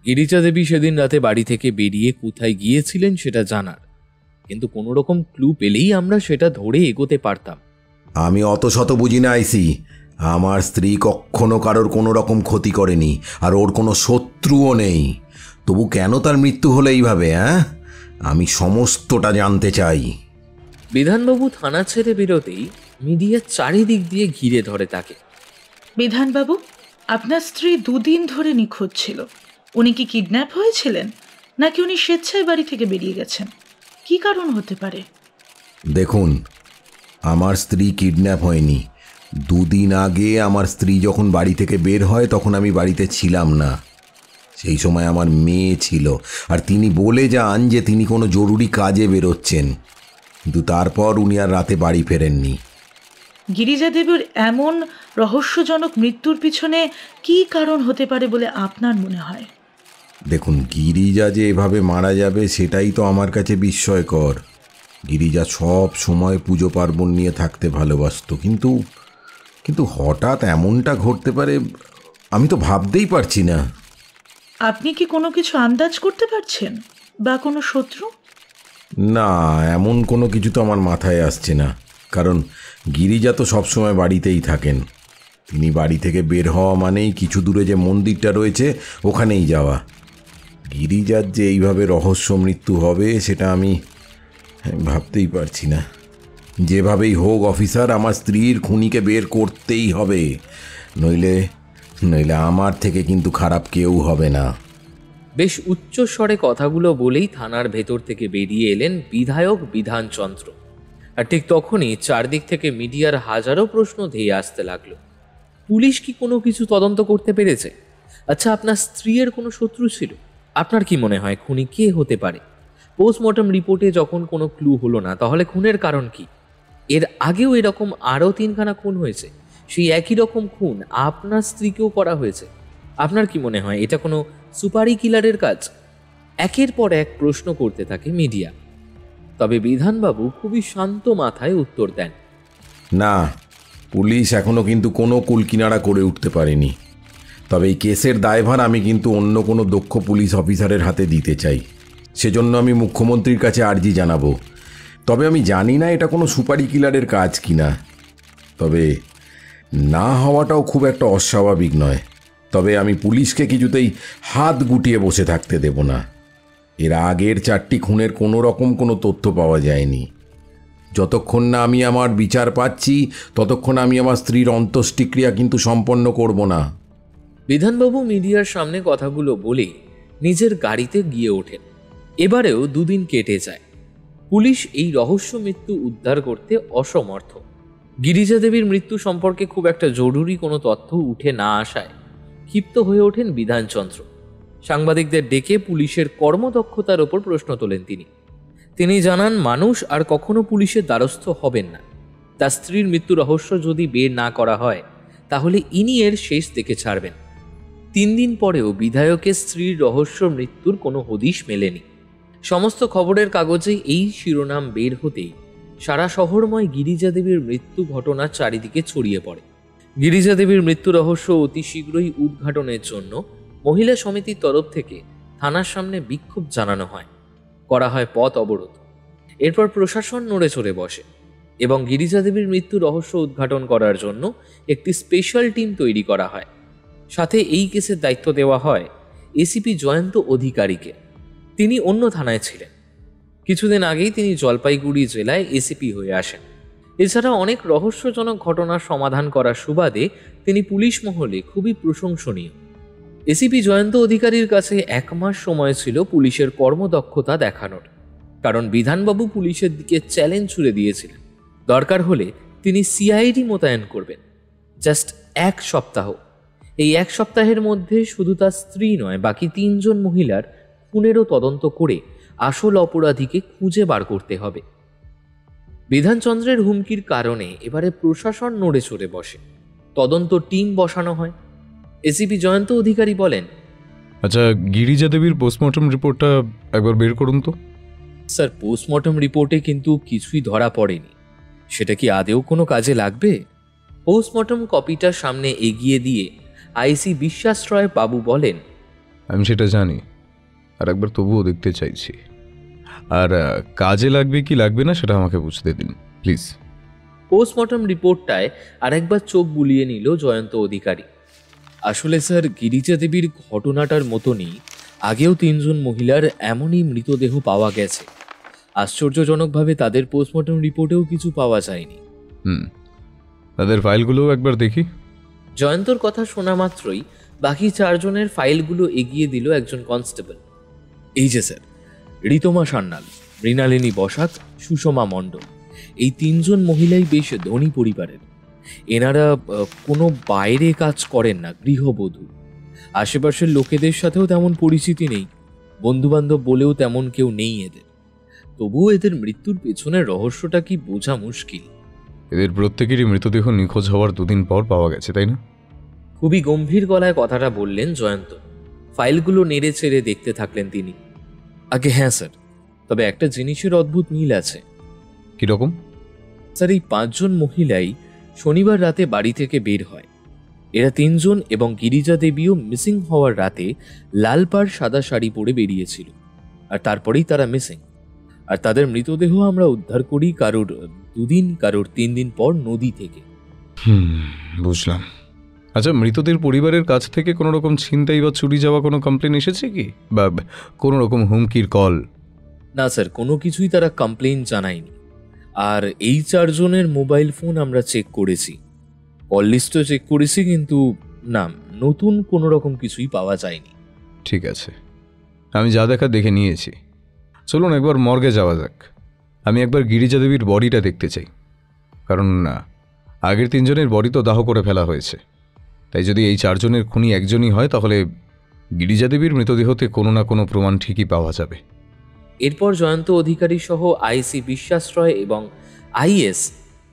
গিরিজা দেবী সেদিন রাতে বাড়ি থেকে বেরিয়ে কোথায় গিয়েছিলেন সেটা জানার, কিন্তু কোনো রকম ক্লু পেলেই আমরা সেটা ধরে এগোতে পারতাম। আমি অত শত বুঝি না আইসি। আমার স্ত্রী কখনো কারোর কোনো রকম ক্ষতি করেনি, আর ওর কোনো শত্রুও নেই। তবু কেন তার মৃত্যু হলো এইভাবে? আমি সমস্তটা জানতে চাই। বিধানবাবু থানা ছেড়ে বেরোতেই মিডিয়া চারিদিক দিয়ে ঘিরে ধরে তাকে। বিধানবাবু, আপনার স্ত্রী 2 দিন ধরে নিখোঁজ ছিল। উনি কি কিডন্যাপ হয়েছিলেন, নাকি উনি স্বেচ্ছায় বাড়ি থেকে বেরিয়ে গেছেন? কি কারণ হতে পারে? দেখুন, আমার স্ত্রী কিডন্যাপ হয়নি। 2 দিন আগে আমার স্ত্রী যখন বাড়ি থেকে বের হয় তখন আমি বাড়িতে ছিলাম না। সেই সময় আমার মেয়ে ছিল, আর তিনি বলে যান যে তিনি কোনো জরুরি কাজে বেরোচ্ছেন, কিন্তু তারপর উনি আর রাতে বাড়ি ফেরেননি। গিরিজা দেবীর এমন রহস্যজনক মৃত্যুর পিছনে কি কারণ হতে পারে বলে আপনার মনে হয়? দেখুন, গিরিজা যে এভাবে মারা যাবে সেটাই তো আমার কাছে বিস্ময়কর। গিরিজা সব সময় পুজো পার্বণ নিয়ে থাকতে ভালোবাসত, কিন্তু হঠাৎ এমনটা ঘটতে পারে আমি তো ভাবতেই পারছি না। আপনি কি কোনো কিছু আন্দাজ করতে পারছেন, বা কোনো শত্রু? না, এমন কোনো কিছু তো আমার মাথায় আসছে না, কারণ গিরিজা তো সবসময় বাড়িতেই থাকেন। তিনি বাড়ি থেকে বের হওয়া মানেই কিছু দূরে যে মন্দিরটা রয়েছে ওখানেই যাওয়া। গিরিজার যে এইভাবে রহস্য মৃত্যু হবে সেটা আমি ভাবতেই পারছি না। যেভাবেই হোক অফিসার, আমার স্ত্রীর খুনিকে বের করতেই হবে, নইলে আমার থেকে কিন্তু খারাপ কেউ হবে না। বেশ উচ্চ স্বরে কথাগুলো বলেই থানার ভেতর থেকে বেরিয়ে এলেন বিধায়ক বিধানচন্দ্র। আর ঠিক তখনই চারদিক থেকে মিডিয়ার হাজারো প্রশ্ন ধেয়ে আসতে লাগলো। পুলিশ কি কোনো কিছু তদন্ত করতে পেরেছে? আচ্ছা, আপনার স্ত্রীর কোনো শত্রু ছিল? আপনার কি মনে হয় খুনি কে হতে পারে? পোস্টমর্টম রিপোর্টে যখন কোনো ক্লু হলো না, তাহলে খুনের কারণ কি? এর আগেও এরকম আরও 3খানা খুন হয়েছে, সেই একই রকম খুন আপনার স্ত্রীকেও করা হয়েছে। আপনার কি মনে হয় এটা কোনো সুপারি কিলারের কাজ? একের পর এক প্রশ্ন করতে থাকে মিডিয়া। তবে বিধানবাবু খুবই শান্ত মাথায় উত্তর দেন, না, পুলিশ এখনো কিন্তু কোনো কুলকিনারা করে উঠতে পারেনি। তবে এই কেসের দায়ভার আমি কিন্তু অন্য কোনো দক্ষ পুলিশ অফিসারের হাতে দিতে চাই। সেজন্য আমি মুখ্যমন্ত্রীর কাছে আর্জি জানাবো। তবে আমি জানি না এটা কোনো সুপারি কিলারের কাজ কিনা। তবে না হওয়াটাও খুব একটা অস্বাভাবিক নয়। তবে আমি পুলিশকে কিছুতেই হাত গুটিয়ে বসে থাকতে দেব না। এর আগের 4টি খুনের কোনো রকম কোনো তথ্য পাওয়া যায়নি। যতক্ষণ না আমি আমার বিচার পাচ্ছি ততক্ষণ আমি আমার স্ত্রীর অন্ত্যেষ্টিক্রিয়া কিন্তু সম্পন্ন করব না। বিধানবাবু মিডিয়ার সামনে কথাগুলো বলে নিজের গাড়িতে গিয়ে ওঠেন। এবারেও 2 দিন কেটে যায়। পুলিশ এই রহস্য মৃত্যু উদ্ধার করতে অসমর্থ। গিরিজা দেবীর মৃত্যু সম্পর্কে খুব একটা জরুরি কোনো তথ্য উঠে না আসায় ক্ষিপ্ত হয়ে ওঠেন বিধানচন্দ্র। সাংবাদিকদের ডেকে পুলিশের কর্মদক্ষতার ওপর প্রশ্ন তোলেন তিনি জানান মানুষ আর কখনো পুলিশের দ্বারস্থ হবেন না। তার স্ত্রীর মৃত্যু রহস্য যদি বের না করা হয় তাহলে ইনি এর শেষ দেখে ছাড়বেন। 3 দিন পরেও বিধায়কের স্ত্রীর রহস্য মৃত্যুর কোনো হদিশ মেলেনি। সমস্ত খবরের কাগজে এই শিরোনাম বের হতেই সারা শহরময় গিরিজা দেবীর মৃত্যু ঘটনা চারিদিকে ছড়িয়ে পড়ে। গিরিজা দেবীর মৃত্যু রহস্য অতি শীঘ্রই উদ্ঘাটনের জন্য মহিলা সমিতির তরফ থেকে থানার সামনে বিক্ষোভ জানানো হয়, করা হয় পথ অবরোধ। এরপর প্রশাসন নড়ে চড়ে বসে এবং গিরিজা দেবীর মৃত্যু রহস্য উদ্ঘাটন করার জন্য একটি স্পেশাল টিম তৈরি করা হয়। সাথে এই কেসের দায়িত্ব দেওয়া হয় এসিপি জয়ন্ত অধিকারীকে। তিনি অন্য থানায় ছিলেন। কিছুদিন আগেই তিনি জলপাইগুড়ি জেলায় এসিপি হয়ে আসেন। এছাড়া অনেক রহস্যজনক ঘটনার সমাধান করার সুবাদে তিনি পুলিশ মহলে খুবই প্রশংসনীয়। এসিপি জয়ন্ত অধিকারীর কাছে 1 মাস সময় ছিল পুলিশের কর্মদক্ষতা দেখানোর। কারণ বিধানবাবু পুলিশের দিকে চ্যালেঞ্জ ছুড়ে দিয়েছিলেন, দরকার হলে তিনি সিআইডি মোতায়েন করবেন। জাস্ট 1 সপ্তাহ। এই 1 সপ্তাহের মধ্যে শুধু তার স্ত্রী নয়, বাকি 3 জন মহিলার খুনেরও তদন্ত করে আসল অপরাধীকে খুঁজে বার করতে হবে। বিধানচন্দ্রের হুমকির কারণে এবারে প্রশাসন নড়ে চড়ে বসে। তদন্ত টিম বসানো হয়। এসিপি জয়ন্ত অধিকারী বলেন, আচ্ছা, গিরিজা দেবীর পোস্টমর্টম রিপোর্টটা একবার বের করুন তো। স্যার, পোস্টমর্টম রিপোর্টে কিন্তু কিছুই ধরা পড়েনি। সেটা কি আদেও কোনো কাজে লাগবে? পোস্টমর্টম কপিটা সামনে এগিয়ে দিয়ে আইসি বিশ্বাস রয় বাবু বলেন, আমি সেটা জানি, আর একবার তবুও দেখতে চাইছি। আর কাজে লাগবে কি লাগবে না সেটা আমাকে বুঝতে দিন প্লিজ। পোস্টমর্টম রিপোর্টটায় আরেকবার চোখ বুলিয়ে নিল জয়ন্ত অধিকারী। আসলে স্যার, গিরিজা দেবীর ঘটনাটার মতনই আগেও 3 জন মহিলার এমনই মৃতদেহ পাওয়া গেছে। আশ্চর্যজনকভাবে তাদের পোস্টমর্টম রিপোর্টেও কিছু পাওয়া যায়নি। তাদের ফাইলগুলোও একবার দেখি। জয়ন্তর কথা শোনা মাত্রই বাকি 4 জনের ফাইলগুলো এগিয়ে দিল একজন কনস্টেবল। এই যে স্যার, ঋতমা সান্যাল, মৃণালিনী বসাক, সুষমা মণ্ডল, এই 3 জন মহিলাই বেশ ধনী পরিবারের। এনারা কোনো বাইরে কাজ করেন না, গৃহবধূ। আশেপাশের লোকেদের সাথেও তেমন পরিচিতি নেই, বন্ধুবান্ধব বলেও তেমন কেউ নেই এদের। তবুও এদের মৃত্যুর পেছনের রহস্যটা কি বোঝা মুশকিল। এদের প্রত্যেকেরই মৃতদেহ নিখোঁজ হওয়ার 2 দিন পর পাওয়া গেছে, তাই না? খুবই গম্ভীর গলায় কথাটা বললেন জয়ন্ত। ফাইলগুলো নেড়ে চেড়ে দেখতে থাকলেন তিনি। আগে হ্যাঁ স্যার, তবে একটা জিনিসের অদ্ভুত মিল আছে। কিরকম? স্যার, এই 5 জন মহিলাই শনিবার রাতে বাড়ি থেকে বের হয়। এরা 3 জন এবং গিরিজা দেবীও মিসিং হওয়ার রাতে লাল পাড় সাদা শাড়ি পরে বেরিয়েছিল, আর তারপরেই তারা মিসিং। আর তাদের মৃতদেহ আমরা উদ্ধার করি কারোর 2 দিন, কারোর 3 দিন পর নদী থেকে। বুঝলাম। আচ্ছা, মৃতদের পরিবারের কাছ থেকে কোনো রকম ছিনতাই বা চুরি যাওয়া কোনো কমপ্লেন এসেছে কি, বা কোনো রকম হুমকির কল? না স্যার, কোনো কিছুই তারা কমপ্লেন জানায়নি। আর এই 4 জনের মোবাইল ফোন আমরা চেক করেছি, কল লিস্টও চেক করেছি, কিন্তু না, নতুন কোনো রকম কিছুই পাওয়া যায়নি। ঠিক আছে, আমি যা দেখা দেখে নিয়েছি। চলুন একবার মর্গে যাওয়া যাক। আমি একবার গিরিজা দেবীর বডিটা দেখতে চাই, কারণ না, আগের 3 জনের বডি তো দাহ করে ফেলা হয়েছে। তাই যদি এই 4 জনের খুনি একজনই হয়, তাহলে গিরিজা দেবীর মৃতদেহতে কোনো না কোনো প্রমাণ ঠিকই পাওয়া যাবে। এরপর জয়ন্ত অধিকারী সহ আইসি বিশ্বাস রয় এবং আইএস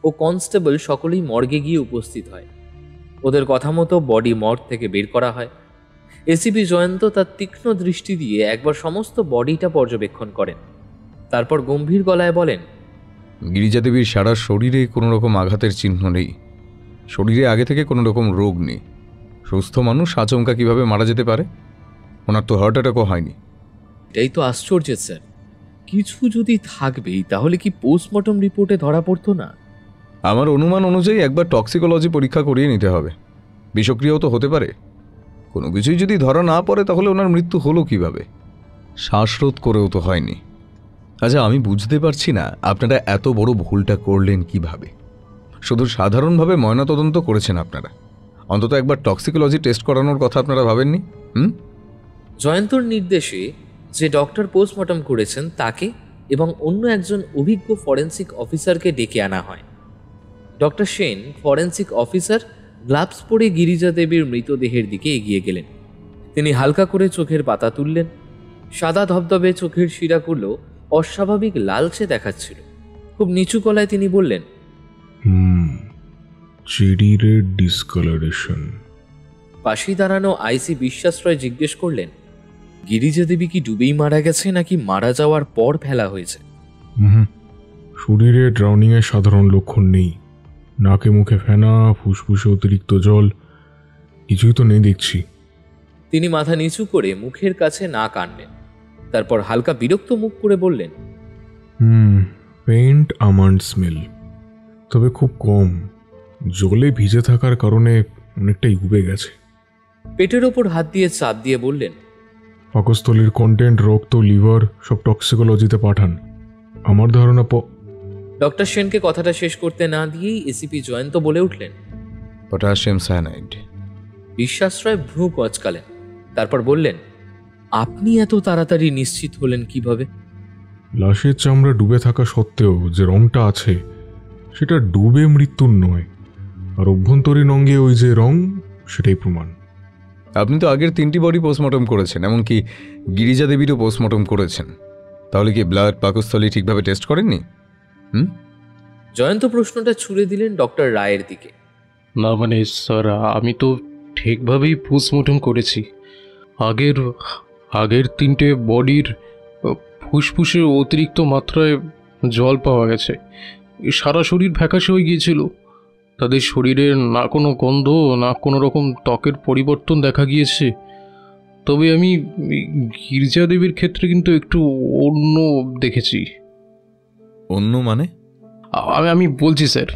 ও কনস্টেবল সকলেই মর্গে গিয়ে উপস্থিত হয়। ওদের কথা মতো বডি মর্গ থেকে বের করা হয়। এসিপি জয়ন্ত তার তীক্ষ্ণ দৃষ্টি দিয়ে একবার সমস্ত বডিটা পর্যবেক্ষণ করেন, তারপর গম্ভীর গলায় বলেন, গিরিজা দেবীর সারা শরীরে কোনো রকম আঘাতের চিহ্ন নেই, শরীরে আগে থেকে কোনো রকম রোগ নেই। সুস্থ মানুষ আচমকা কিভাবে মারা যেতে পারে? ওনার তো হার্ট অ্যাটাকও হয়নি। এটাই তো আশ্চর্যের স্যার। কিছু যদি থাকবেই, তাহলে কি পোস্টমর্টম রিপোর্টে ধরা পড়তো না? আমার অনুমান অনুযায়ী একবার টক্সিকোলজি পরীক্ষা করিয়ে নিতে হবে। বিষক্রিয়াও তো হতে পারে। কোনো কিছুই যদি ধরা না পড়ে, তাহলে ওনার মৃত্যু হলো কিভাবে? শ্বাসরোধ করেও তো হয়নি। আচ্ছা, আমি বুঝতে পারছি না আপনারা এত বড় ভুলটা করলেন কিভাবে। শুধু সাধারণভাবে ময়নাতদন্ত করেছেন আপনারা, অন্তত একবার টক্সিকোলজি টেস্ট করানোর কথা আপনারা ভাবেননি? জয়ন্তর নির্দেশে যে ডক্টর পোস্টমর্টম করেছেন তাকে এবং অন্য একজন অভিজ্ঞ ফরেন্সিক অফিসারকে ডেকে আনা হয়। Doctor Sen, forensic officer, gloves পরে গিরিজা দেবীর মৃতদেহের দিকে এগিয়ে গেলেন। তিনি হালকা করে চোখের পাতা তুললেন। সাদা ধবধবে চোখের শিরাগুলো অস্বাভাবিক লালচে দেখাচ্ছিল। খুব নিচু গলায় তিনি বললেন, চেরি রেড ডিসকালারেশন। পাশেই দাঁড়ানো আইসি বিশ্বাস রয় জিজ্ঞেস করলেন, গিরিজা দেবী কি ডুবেই মারা গেছে নাকি মারা যাওয়ার পর ফেলা হয়েছে? শরীরে ড্রাউনিং এর সাধারণ লক্ষণ নেই। নাকে মুখে ফেনা, ফুসফুসে অতিরিক্ত জল, কিছুই তো নেই দেখছি। তিনি মাথা নিচু করে মুখের কাছে নাক আনলেন, তারপর হালকা বিরক্ত মুখ করে বললেন, পেইন্ট আমন্ড স্মেল, তবে খুব কম। জলে ভিজে থাকার কারণে অনেকটাই উবে গেছে। পেটের ওপর হাত দিয়ে চাপ দিয়ে বললেন, পাকস্থলীর কন্টেন্ট, রক্ত, লিভার সব টক্সিকোলজিতে পাঠান। আমার ধারণা ডক্টর সেনকে কথাটা শেষ করতে না দিয়েই এসিপি জয়ন্ত বলে উঠলেন, পটাশিয়াম সায়ানাইড। বিশ্বাস রয় ভ্রু কচকালেন, তারপর বললেন, আপনি এত তাড়াতাড়ি নিশ্চিত হলেন কিভাবে? লাশের চামড়া ডুবে থাকা সত্ত্বেও যে রংটা আছে সেটা ডুবে মৃত্যুর নয়, আর অভ্যন্তরীণ অঙ্গে ওই যে রং সেটাই প্রমাণ। আপনি তো আগের 3টি বডি পোস্টমর্টম করেছেন, এমনকি গিরিজা দেবীরও পোস্টমর্টম করেছেন, তাহলে কি ব্লাড পাকস্থলী ঠিকভাবে টেস্ট করেননি? জয়ন্ত প্রশ্নটা ছুড়ে দিলেন ডক্টর রায়ের দিকে। না মানে স্যার, আমি তো ঠিকভাবেই পোস্টমর্টম করেছি। আগের 3টে বডির ফুসফুসে অতিরিক্ত মাত্রায় জল পাওয়া গেছে, সারা শরীর ফ্যাকাশে হয়ে গিয়েছিল। তাদের শরীরে না কোনো গন্ধ, না কোনো রকম ত্বকের পরিবর্তন দেখা গিয়েছে। তবে আমি গিরিজা দেবীর ক্ষেত্রে কিন্তু একটু অন্য দেখেছি। অন্য মানে? আমি বলছি স্যার,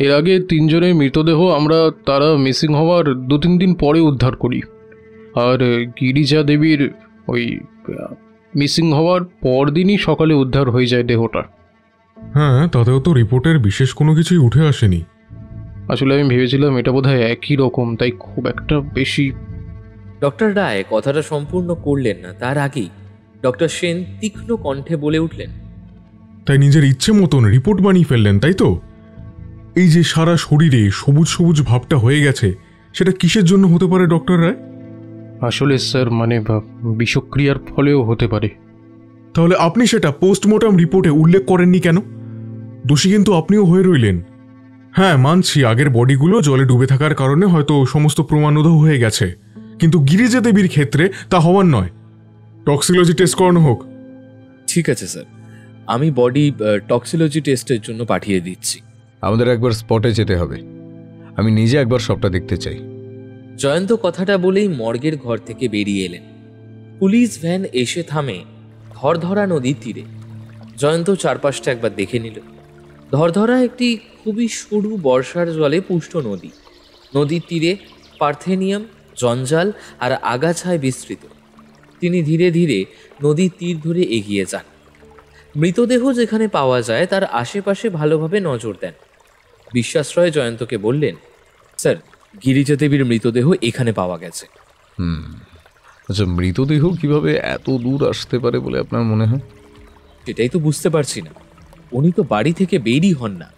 এর আগে 3 জনের মৃতদেহ আমরা তারা মিসিং হওয়ার 2-3 দিন পরে উদ্ধার করি, আর গিরিজা দেবীর ওই মিসিং হওয়ার পরদিনই সকালে উদ্ধার হয়ে যায় দেহটা। হ্যাঁ, তাতেও তো রিপোর্টের বিশেষ কোনো কিছুই উঠে আসেনি। আসলে আমি ভেবেছিলাম এটা বোধহয় একই রকম, তাই খুব একটা বেশি। ডক্টর রায় কথাটা সম্পূর্ণ করলেন না, তার আগেই ডক্টর সেন তীক্ষ্ণ কণ্ঠে বলে উঠলেন, তাই নিজের ইচ্ছে মতন রিপোর্ট বানিয়ে ফেললেন, তাই তো? এই যে সারা শরীরে সবুজ সবুজ ভাবটা হয়ে গেছে, সেটা কিসের জন্য হতে পারে ডক্টর রায়? আসলে স্যার মানে বিষক্রিয়ার ফলেও হতে পারে। তাহলে আপনি সেটা পোস্টমর্টম রিপোর্টে উল্লেখ করেননি কেন? দোষী কিন্তু আপনিও হয়ে রইলেন। হ্যাঁ, মানছি আগের বডিগুলো জলে ডুবে থাকার কারণে হয়তো সমস্ত প্রমাণ উধাও হয়ে গেছে, কিন্তু গিরিজা দেবীর ক্ষেত্রে তা হওয়ার নয়। টক্সিলজি টেস্ট করানো হোক। ঠিক আছে স্যার, আমি বডি টক্সিলজি টেস্টের জন্য পাঠিয়ে দিচ্ছি। আমাদের একবার স্পটে যেতে হবে, আমি নিজে একবার সবটা দেখতে চাই। জয়ন্ত কথাটা বলেই মর্গের ঘর থেকে বেরিয়ে এলেন। পুলিশ ভ্যান এসে থামে ধরধরা নদীর তীরে। জয়ন্ত চারপাশটা একবার দেখে নিল। ধরধরা একটি খুবই সরু বর্ষার জলে পুষ্ট নদী। নদীর তীরে পার্থেনিয়াম, জঞ্জাল আর আগাছায় বিস্তৃত। তিনি ধীরে ধীরে নদীর তীর ধরে এগিয়ে যান। মৃতদেহ যেখানে পাওয়া যায় তার আশেপাশে ভালোভাবে নজর দেন। বিশ্বাশ্রয় জয়ন্তকে বললেন, স্যার, গিরিজা দেবীর মৃতদেহ এখানে পাওয়া গেছে। আচ্ছা, মৃতদেহ কিভাবে এত দূর আসতে পারে বলে আপনার মনে হয়? সেটাই তো বুঝতে পারছি না। উনি তো বাড়ি থেকে বেরই হন না,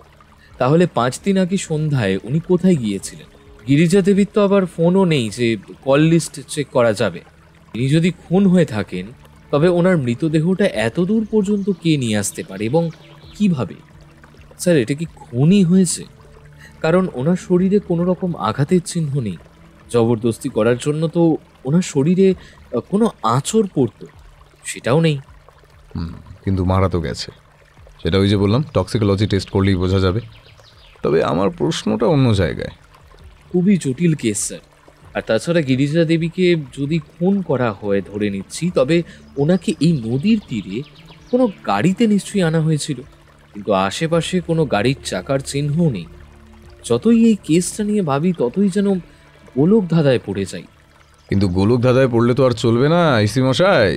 তাহলে 5 দিন আগে সন্ধ্যায় উনি কোথায় গিয়েছিলেন? গিরিজা দেবীর তো আবার ফোনও নেই যে কল লিস্ট চেক করা যাবে। তিনি যদি খুন হয়ে থাকেন তবে ওনার মৃতদেহটা এত দূর পর্যন্ত কে নিয়ে আসতে পারে এবং কিভাবে? স্যার, এটা কি খুনই হয়েছে? কারণ ওনার শরীরে কোনো রকম আঘাতের চিহ্ন নেই। জবরদস্তি করার জন্য তো ওনার শরীরে কোনো আঁচড় পড়তো, সেটাও নেই। কিন্তু মারা তো গেছে, সেটা ওই যে বললাম টক্সিকোলজি টেস্ট করলেই বোঝা যাবে। তবে আমার প্রশ্নটা অন্য জায়গায়। খুবই জটিল কেস স্যার। আর তাছাড়া গিরিজা দেবীকে যদি খুন করা হয় ধরে নিচ্ছি, তবে ওনাকে এই নদীর তীরে কোনো গাড়িতে নিশ্চয়ই আনা হয়েছিল, কিন্তু আশেপাশে কোনো গাড়ির চাকার চিহ্নও নেই। যতই এই কেসটা নিয়ে ভাবি ততই যেন গোলক ধাঁধায় পড়ে যাই। কিন্তু গোলক ধাঁধায় পড়লে তো আর চলবে না আইসি মশাই,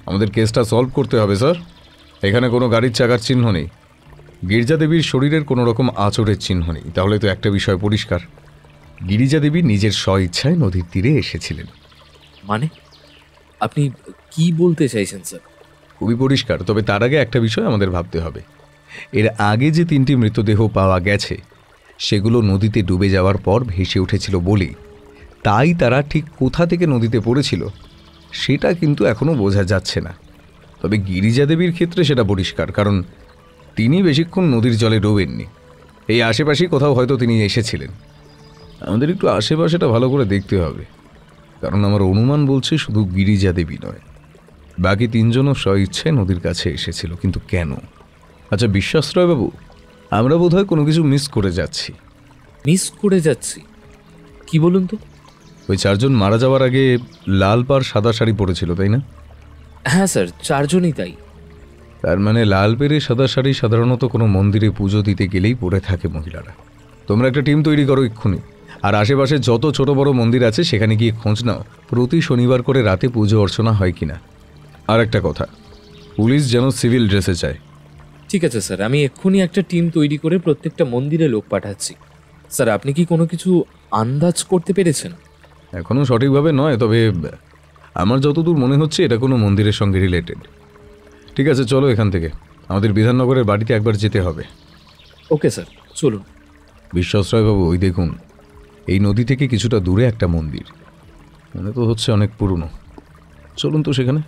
আমাদের কেসটা সলভ করতে হবে স্যার। এখানে কোনো গাড়ির চাকার চিহ্ন নেই, গিরিজা দেবীর শরীরের কোনো রকম আঁচড়ের চিহ্ন নেই, তাহলে তো একটা বিষয় পরিষ্কার, গিরিজা দেবী নিজের স্বইচ্ছায় নদীর তীরে এসেছিলেন। মানে আপনি কি বলতে চাইছেন স্যার? খুবই পরিষ্কার। তবে তার আগে একটা বিষয় আমাদের ভাবতে হবে, এর আগে যে 3টি মৃতদেহ পাওয়া গেছে সেগুলো নদীতে ডুবে যাওয়ার পর ভেসে উঠেছিল বলেই, তাই তারা ঠিক কোথা থেকে নদীতে পড়েছিল সেটা কিন্তু এখনও বোঝা যাচ্ছে না। তবে গিরিজা দেবীর ক্ষেত্রে সেটা পরিষ্কার, কারণ তিনি বেশিক্ষণ নদীর জলে ডোবেননি, এই আশেপাশেই কোথাও হয়তো তিনি এসেছিলেন। আমাদের একটু আশেপাশেটা ভালো করে দেখতে হবে, কারণ আমার অনুমান বলছে শুধু গিরিজা দেবী নয়, বাকি 3 জনও স্বইচ্ছায় নদীর কাছে এসেছিল। কিন্তু কেন? আচ্ছা বিশ্বাশ্রয় বাবু, আমরা বোধহয় কোনো কিছু মিস করে যাচ্ছি। মিস করে যাচ্ছি? কি বলুন তো? ওই 4 জন মারা যাওয়ার আগে লাল পাড় সাদা শাড়ি পরেছিল, তাই না? হ্যাঁ স্যার, 4 জনই তাই। তার মানে লাল পেরে সাদা শাড়ি সাধারণত কোনো মন্দিরে পুজো দিতে গেলেই পরে থাকে মহিলারা। তোমরা একটা টিম তৈরি করো এক্ষুনি, আর আশেপাশে যত ছোট বড় মন্দির আছে সেখানে গিয়ে খোঁজ নাও প্রতি শনিবার করে রাতে পুজো অর্চনা হয় কিনা। আর একটা কথা, পুলিশ যেন সিভিল ড্রেসে চায়। ঠিক আছে স্যার, আমি এক্ষুনি একটা টিম তৈরি করে প্রত্যেকটা মন্দিরে লোক পাঠাচ্ছি। স্যার, আপনি কি কোনো কিছু আন্দাজ করতে পেরেছেন? এখনও সঠিকভাবে নয়, তবে আমার যতদূর মনে হচ্ছে এটা কোনো মন্দিরের সঙ্গে রিলেটেড। ঠিক আছে, চলো এখান থেকে। আমাদের বিধাননগরের বাড়িতে একবার যেতে হবে। ওকে স্যার, চলুন। বিশ্বাসরায়বাবু, ওই দেখুন, এই নদী থেকে কিছুটা দূরে একটা মন্দির, মনে তো হচ্ছে অনেক পুরনো। চলুন তো সেখানে।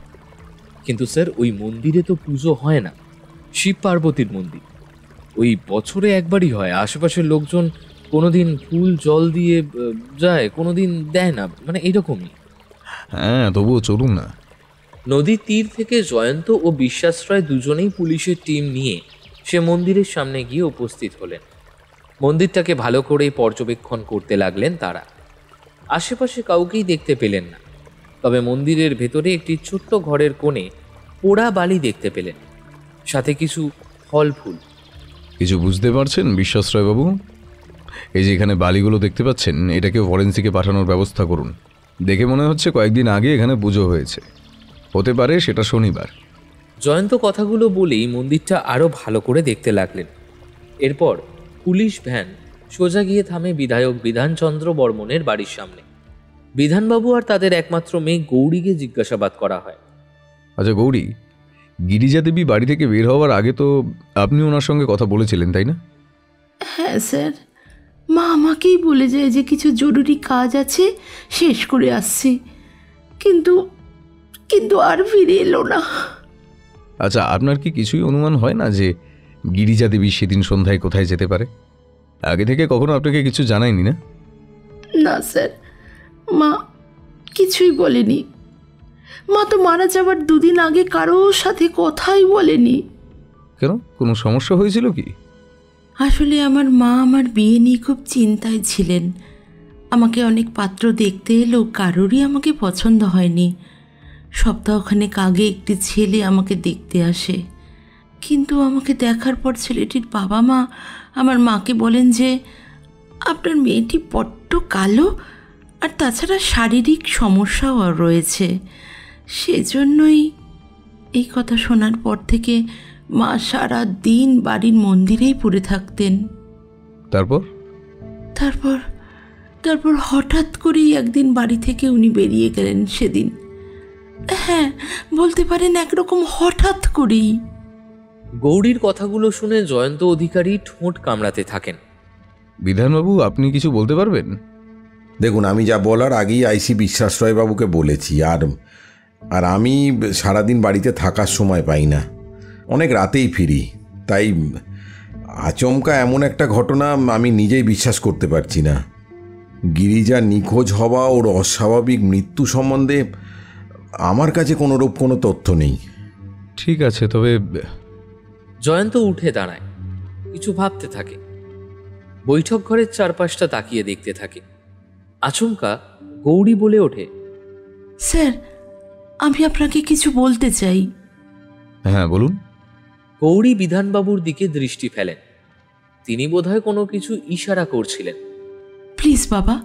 কিন্তু স্যার, ওই মন্দিরে তো পুজো হয় না, শিব পার্বতীর মন্দির। ওই বছরে একবারই হয়। আশেপাশের লোকজন কোনোদিন ফুল জল দিয়ে যায়, কোনোদিন দেয় না, মানে এইরকমই। হ্যাঁ, তবুও চলুন না। নদীর তীর থেকে জয়ন্ত ও বিশ্বাসরায় দুজনেই পুলিশের টিম নিয়ে সে মন্দিরের সামনে গিয়ে উপস্থিত হলেন। মন্দিরটাকে ভালো করে পর্যবেক্ষণ করতে লাগলেন তারা। আশেপাশে কাউকেই দেখতে পেলেন না, তবে মন্দিরের ভেতরে একটি ছোট্ট ঘরের কোণে পোড়া বালি দেখতে পেলেন, সাথে কিছু ফল ফুল। কিছু বুঝতে পারছেন বিশ্বাসরায়বাবু? এই যে এখানে বালিগুলো দেখতে পাচ্ছেন, এটাকে ফরেন্সিকে পাঠানোর ব্যবস্থা করুন। দেখে মনে হচ্ছে কয়েকদিন আগে এখানে পুজো হয়েছে, হতে পারে সেটা শনিবার। জয়ন্ত কথাগুলো বলেই মন্দিরটা আরও ভালো করে দেখতে লাগলেন। এরপর পুলিশ ভ্যান সোজা গিয়ে থামে বিধায়ক বিধানচন্দ্র বর্মনের বাড়ির সামনে। বিধানবাবু আর তাদের একমাত্র মেয়ে গৌরীকে জিজ্ঞাসাবাদ করা হয়। আচ্ছা গৌরী, গিরিজা দেবী বাড়ি থেকে বের হওয়ার আগে তো আপনি ওনার সঙ্গে কথা বলেছিলেন, তাই না? হ্যাঁ স্যার, মা আমাকেই বলে যায় যে কিছু জরুরি কাজ আছে, শেষ করে আসছি, কিন্তু কিন্তু আর ফিরে এলো না। আচ্ছা, আপনার কি কিছুই অনুমান হয় না যে গিরিজা দেবী সেদিন সন্ধ্যায় কোথায় যেতে পারে? আগে থেকে কখনো আপনাকে কিছু জানায়নি না? না স্যার, মা কিছুই বলেনি। মা তো মারা যাবার দুদিন আগে কারোর সাথে কথাই বলেনি। কেন, কোনো সমস্যা হয়েছিল কি? আসলে আমার মা আমার বিয়ে নিয়ে খুব চিন্তায় ছিলেন। আমাকে অনেক পাত্র দেখতে এলো, কারোরই আমাকে পছন্দ হয়নি। সপ্তাহখানেক আগে একটি ছেলে আমাকে দেখতে আসে, কিন্তু আমাকে দেখার পর ছেলেটির বাবা মা আমার মাকে বলেন যে আপনার মেয়েটি বড্ড কালো, আর তাছাড়া শারীরিক সমস্যাও রয়েছে। সেজন্যই এই কথা শোনার পর থেকে মা সারা দিন বাড়ির মন্দিরেই পড়ে থাকতেন। তারপর তারপর তারপর হঠাৎ করেই একদিন বাড়ি থেকে উনি বেরিয়ে গেলেন সেদিন। হ্যাঁ, বলতে পারেন একরকম হঠাৎ করেই। গৌরীর কথাগুলো শুনে জয়ন্ত অধিকারী ঠোঁট কামড়াতে থাকেন। বিধানবাবু, আপনি কিছু বলতে পারবেন? দেখুন, আমি যা বলার আগেই আইসি বিশ্বাসরায়বাবুকে বলেছি। আর আমি সারাদিন বাড়িতে থাকার সময় পাই না, অনেক রাতেই ফিরি। তাই আচমকা এমন একটা ঘটনা আমি নিজেই বিশ্বাস করতে পারছি না। গিরিজা নিখোঁজ হওয়া, ওর অস্বাভাবিক মৃত্যু সম্বন্ধে আমার কাছে কোনোরূপ কোনো তথ্য নেই। ঠিক আছে, তবে জয়ন্ত উঠে দাঁড়ায়, কিছু ভাবতে থাকে, বৈঠক ঘরের চারপাশটা তাকিয়ে দেখতে থাকে। আচমকা গৌরী বলে ওঠে, স্যার, আমি আপনাকে কিছু বলতে চাই। হ্যাঁ বলুন। গৌরী বিধানবাবুর দিকে দৃষ্টি ফেলেন। তিনি বোধহয় কোনো কিছু ইশারা করছিলেন। প্লিজ বাবা,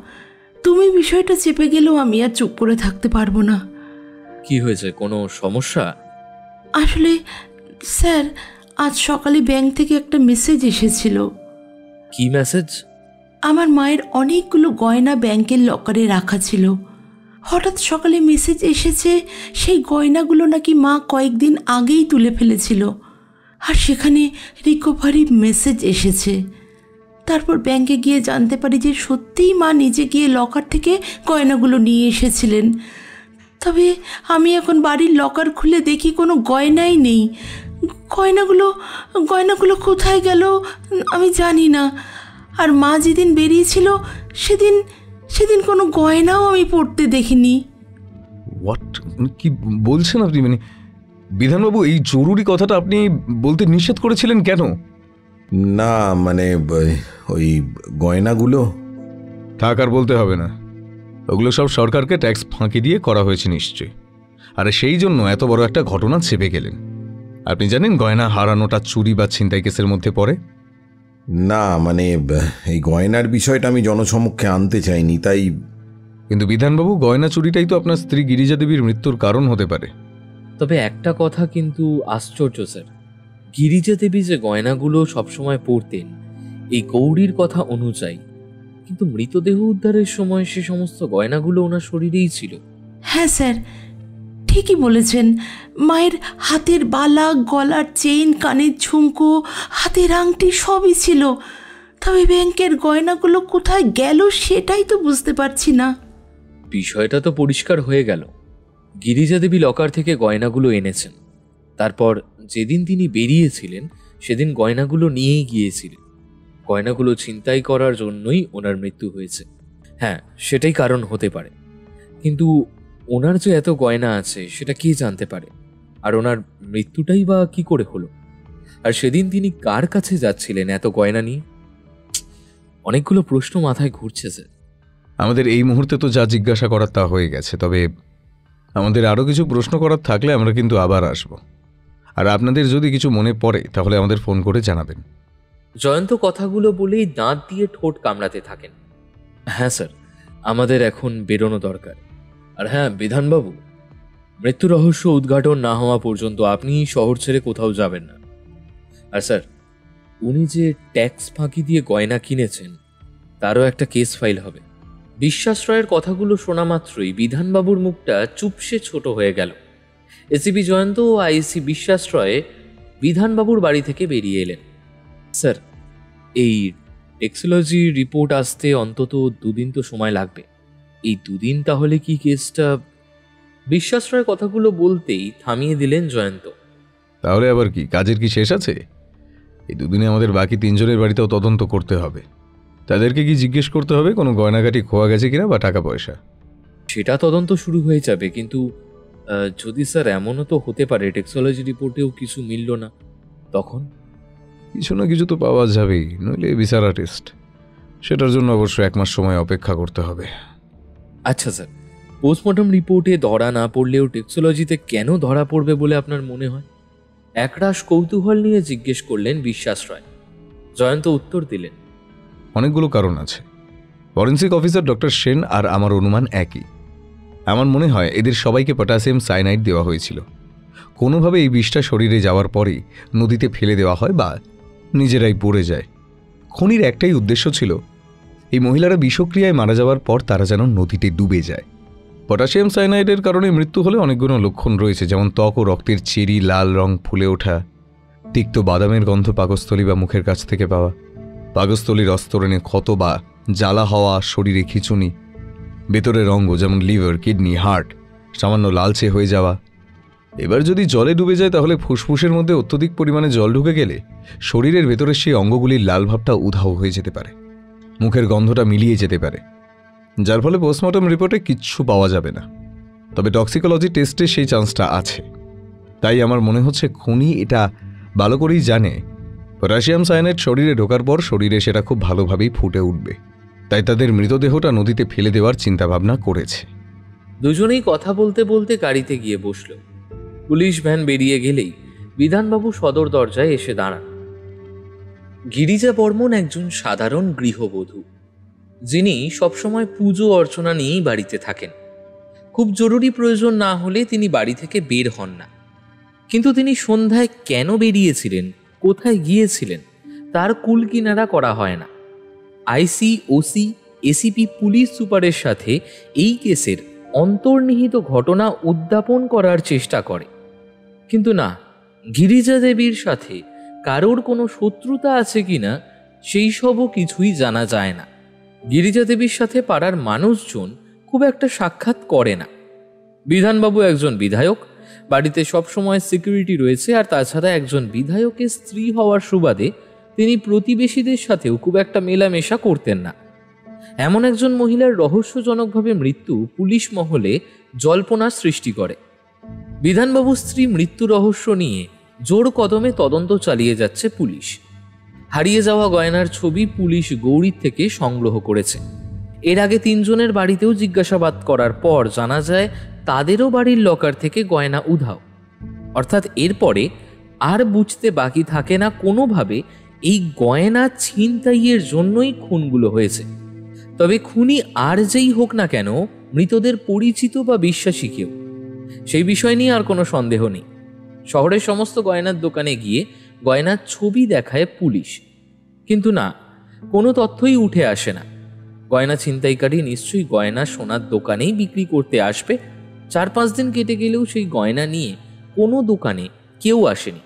তুমি বিষয়টা চেপে গেলেও আমি আর চুপ করে থাকতে পারবো না। কি হয়েছে, কোনো সমস্যা? আসলে স্যার, আজ সকালে ব্যাংক থেকে একটা মেসেজ এসেছিল। কি মেসেজ? আমার মায়ের অনেকগুলো গয়না ব্যাংকের লকারে রাখা ছিল। হঠাৎ সকালে মেসেজ এসেছে সেই গয়নাগুলো নাকি মা কয়েকদিন আগেই তুলে ফেলেছিল, আর সেখানে রিকভারি মেসেজ এসেছে। তারপর ব্যাংকে গিয়ে জানতে পারি যে সত্যিই মা নিজে গিয়ে লকার থেকে গয়নাগুলো নিয়ে এসেছিলেন। তবে আমি এখন বাড়ির লকার খুলে দেখি কোনো গয়নাই নেই। গয়নাগুলো কোথায় গেল আমি জানি না। আর মা যেদিন বেরিয়েছিল সেদিন কোনো গয়নাও আমি পড়তে দেখিনি। হোয়াট, কি বলছেন আপনি? মানে বিধানবাবু, এই জরুরি কথাটা আপনি বলতে নিষেধ করেছিলেন কেন? না মানে ওই গয়নাগুলো থাক, আর বলতে হবে না। ওগুলো সব সরকারকে ট্যাক্স ফাঁকি দিয়ে করা হয়েছে নিশ্চয়ই। আর সেই জন্য এত বড় একটা ঘটনা চেপে গেলেন। আপনি জানেন গয়না হারানোটা চুরি বা ছিনতাই কেসের মধ্যে পড়ে? না মানে এই গয়নার বিষয়টা আমি জনসমক্ষে আনতে চাইনি, তাই। কিন্তু বিধানবাবু, গয়না চুরিটাই তো আপনার স্ত্রী গিরিজা দেবীর মৃত্যুর কারণ হতে পারে। তবে একটা কথা কিন্তু আশ্চর্য স্যার, গিরিজা দেবী যে গয়নাগুলো সবসময় পরতেন এই গৌরীর কথা অনুযায়ী, কিন্তু মৃতদেহ উদ্ধারের সময় সে সমস্ত গয়নাগুলো ওনার শরীরেই ছিল। হ্যাঁ স্যার, ঠিকই বলেছেন। মায়ের হাতের বালা, গলার চেইন, কানের ঝুমকো, হাতের আংটি সবই ছিল। তবে ব্যাংকের গয়নাগুলো কোথায় গেল সেটাই তো বুঝতে পারছি না। বিষয়টা তো পরিষ্কার হয়ে গেল। গিরিজা দেবী লকার থেকে গয়নাগুলো এনেছেন। তারপর যেদিন তিনি বেরিয়েছিলেন সেদিন গয়নাগুলো নিয়েই গিয়েছিলেন। গয়নাগুলো ছিনতাই করার জন্যই ওনার মৃত্যু হয়েছে। হ্যাঁ, সেটাই কারণ হতে পারে, কিন্তু ওনার যে এত গয়না আছে সেটা কে জানতে পারে? আর ওনার মৃত্যুটাই বা কি করে হলো? আর সেদিন তিনি কার কাছে যাচ্ছিলেন এত গয়না নিয়ে? অনেকগুলো প্রশ্ন মাথায় ঘুরছে স্যার। আমাদের এই মুহূর্তে তো যা জিজ্ঞাসা করার তা হয়ে গেছে, তবে আমাদের আরও কিছু প্রশ্ন করার থাকলে আমরা কিন্তু আবার আসব। আর আপনাদের যদি কিছু মনে পড়ে তাহলে আমাদের ফোন করে জানাবেন। জয়ন্ত কথাগুলো বলেই দাঁত দিয়ে ঠোঁট কামড়াতে থাকেন। হ্যাঁ স্যার, আমাদের এখন বেরোনো দরকার। আর হ্যাঁ বিধানবাবু, মৃত্যু রহস্য উদ্ঘাটন না হওয়া পর্যন্ত আপনি শহর ছেড়ে কোথাও যাবেন না। আর স্যার, উনি যে ট্যাক্স ফাঁকি দিয়ে গয়না কিনেছেন তারও একটা কেস ফাইল হবে। বিশ্বাস রায়ের কথাগুলো শোনা মাত্রই বিধানবাবুর মুখটা চুপসে ছোট হয়ে গেল। এসিপি জয়ন্ত ও আইসি বিশ্বাস রয় বিধানবাবুর বাড়ি থেকে বেরিয়ে এলেন। স্যার, এই টেক্সোলজি রিপোর্ট আসতে অন্তত 2 দিন তো সময় লাগবে। এই 2 দিন তাহলে কি কেসটা? বিশ্বাস রায় কথাগুলো বলতেই থামিয়ে দিলেন জয়ন্ত। তাহলে আবার কি, কাজের কি শেষ আছে? এই 2 দিনে আমাদের বাকি 3 জনের বাড়িতেও তদন্ত করতে হবে। তাদেরকে কি জিজ্ঞেস করতে হবে কোনো গয়নাগাটি খোয়া গেছে কিনা বা টাকা পয়সা? সেটা তদন্ত শুরু হয়ে যাবে, কিন্তু যদি স্যার এমনও তো হতে পারে টেক্সোলজি রিপোর্টেও কিছু মিলল না, তখন কিছু না কিছু তো পাওয়া যাবেই, নইলে বিচারা টেস্ট। সেটার জন্য অবশ্য 1 মাস সময় অপেক্ষা করতে হবে। আচ্ছা স্যার, পোস্টমর্টম রিপোর্টে ধরা না পড়লেও টেক্সোলজিতে কেন ধরা পড়বে বলে আপনার মনে হয়? একরাশ কৌতূহল নিয়ে জিজ্ঞেস করলেন বিশ্বাস রায়। জয়ন্ত উত্তর দিলেন, অনেকগুলো কারণ আছে। ফরেন্সিক অফিসার ডক্টর সেন আর আমার অনুমান একই। আমার মনে হয় এদের সবাইকে পটাশিয়াম সায়ানাইড দেওয়া হয়েছিল। কোনোভাবে এই বিষটা শরীরে যাওয়ার পরেই নদীতে ফেলে দেওয়া হয় বা নিজেরাই পড়ে যায়। খনির একটাই উদ্দেশ্য ছিল, এই মহিলারা বিষক্রিয়ায় মারা যাওয়ার পর তারা যেন নদীতে ডুবে যায়। পটাশিয়াম সায়ানাইডের কারণে মৃত্যু হলে অনেকগুলো লক্ষণ রয়েছে, যেমন ত্বক ও রক্তের চেরি লাল রং ফুলে ওঠা, তিক্ত বাদামের গন্ধ পাকস্থলী বা মুখের কাছ থেকে পাওয়া, পাকস্থলীর অস্তরণে ক্ষত বা জ্বালা হওয়া, শরীরে খিঁচুনি, ভেতরের অঙ্গ যেমন লিভার, কিডনি, হার্ট সামান্য লালচে হয়ে যাওয়া। এবার যদি জলে ডুবে যায় তাহলে ফুসফুসের মধ্যে অত্যধিক পরিমাণে জল ঢুকে গেলে শরীরের ভেতরের সেই অঙ্গগুলির লাল ভাবটা উধাও হয়ে যেতে পারে, মুখের গন্ধটা মিলিয়ে যেতে পারে, যার ফলে পোস্টমর্টম রিপোর্টে কিচ্ছু পাওয়া যাবে না। তবে টক্সিকোলজি টেস্টে সেই চান্সটা আছে। তাই আমার মনে হচ্ছে খুনি এটা ভালো করেই জানে পটাশিয়াম সায়ানাইড শরীরে ঢোকার পর শরীরে সেটা খুব ভালোভাবেই ফুটে উঠবে, তাই তাদের মৃতদেহটা নদীতে ফেলে দেওয়ার চিন্তাভাবনা করেছে। দুজনেই কথা বলতে বলতে গাড়িতে গিয়ে বসল। পুলিশ ভ্যান বেরিয়ে গেলেই বিধানবাবু সদর দরজায় এসে দাঁড়ান। গিরিজা বর্মন একজন সাধারণ গৃহবধূ, যিনি সবসময় পুজো অর্চনা নিয়েই বাড়িতে থাকেন। খুব জরুরি প্রয়োজন না হলে তিনি বাড়ি থেকে বের হন না। কিন্তু তিনি সন্ধ্যায় কেন বেরিয়েছিলেন, কোথায় গিয়েছিলেন, তার কুল কিনারা করা হয় না। আইসি, ওসি, এসিপি, পুলিশ সুপারের সাথে এই কেসের অন্তর্নিহিত ঘটনা উদ্যাপন করার চেষ্টা করে, কিন্তু না, গিরিজা দেবীর সাথে কারোর কোনো শত্রুতা আছে কিনা সেই সবও কিছুই জানা যায় না। গিরিজা দেবীর সাথে পাড়ার মানুষজন খুব একটা সাক্ষাৎ করে না। বিধানবাবু একজন বিধায়ক, বাড়িতে সবসময় সিকিউরিটি রয়েছে, আর তাছাড়া একজন বিধায়কের স্ত্রী হওয়ার সুবাদে তিনি প্রতিবেশীদের সাথেও খুব একটা মেলামেশা করতেন না। এমন একজন মহিলার রহস্যজনকভাবে মৃত্যু পুলিশ মহলে জল্পনার সৃষ্টি করে। বিধানবাবুর স্ত্রী মৃত্যু রহস্য নিয়ে জোর কদমে তদন্ত চালিয়ে যাচ্ছে পুলিশ। হারিয়ে যাওয়া গয়নার ছবি পুলিশ গৌরীর থেকে সংগ্রহ করেছে। এর আগে 3 জনের বাড়িতেও জিজ্ঞাসাবাদ করার পর জানা যায় তাদেরও বাড়ির লকার থেকে গয়না উধাও। অর্থাৎ এরপরে আর বুঝতে বাকি থাকে না কোনোভাবে এই গয়না ছিনতাইয়ের জন্যই খুনগুলো হয়েছে। তবে খুনি আর যেই হোক না কেন মৃতদের পরিচিত বা বিশ্বাসী কেউ, সেই বিষয় নিয়ে আর কোনো সন্দেহ নেই। শহরের সমস্ত গয়নার দোকানে গিয়ে গয়নার ছবি দেখায় পুলিশ, কিন্তু না, কোনো তথ্যই উঠে আসে না। গয়না ছিনতাইকারী নিশ্চয়ই গয়না সোনার দোকানেই বিক্রি করতে আসবে, 4-5 দিন কেটে গেলেও সেই গয়না নিয়ে কোনো দোকানে কেউ আসেনি।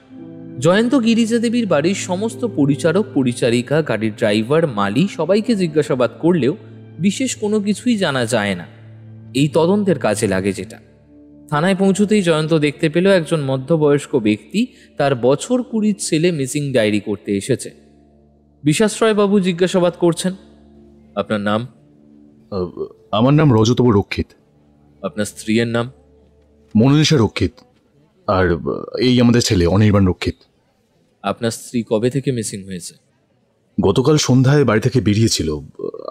জয়ন্ত গিরিজা দেবীর বাড়ির সমস্ত পরিচারক, পরিচারিকা, গাড়ির ড্রাইভার, মালি সবাইকে জিজ্ঞাসাবাদ করলেও বিশেষ কোনো কিছুই জানা যায় না। এই তদন্তের কাজে লাগে যেটা। থানায় পৌঁছতেই জয়ন্ত দেখতে পেল একজন মধ্যবয়স্ক ব্যক্তি তার বছর 20 ছেলে মিসিং ডায়েরি করতে এসেছে। বিশ্বাসরয়বাবু জিজ্ঞাসাবাদ করছেন, আপনার নাম? আমার নাম রজতবাবু রক্ষিত। আপনার স্ত্রীর নাম? মোনালিসা রক্ষিত। আর এই আমাদের ছেলে অনির্বাণ রক্ষিত। আপনার স্ত্রী কবে থেকে মিসিং হয়েছে? গতকাল সন্ধ্যায় বাড়ি থেকে বেরিয়েছিল।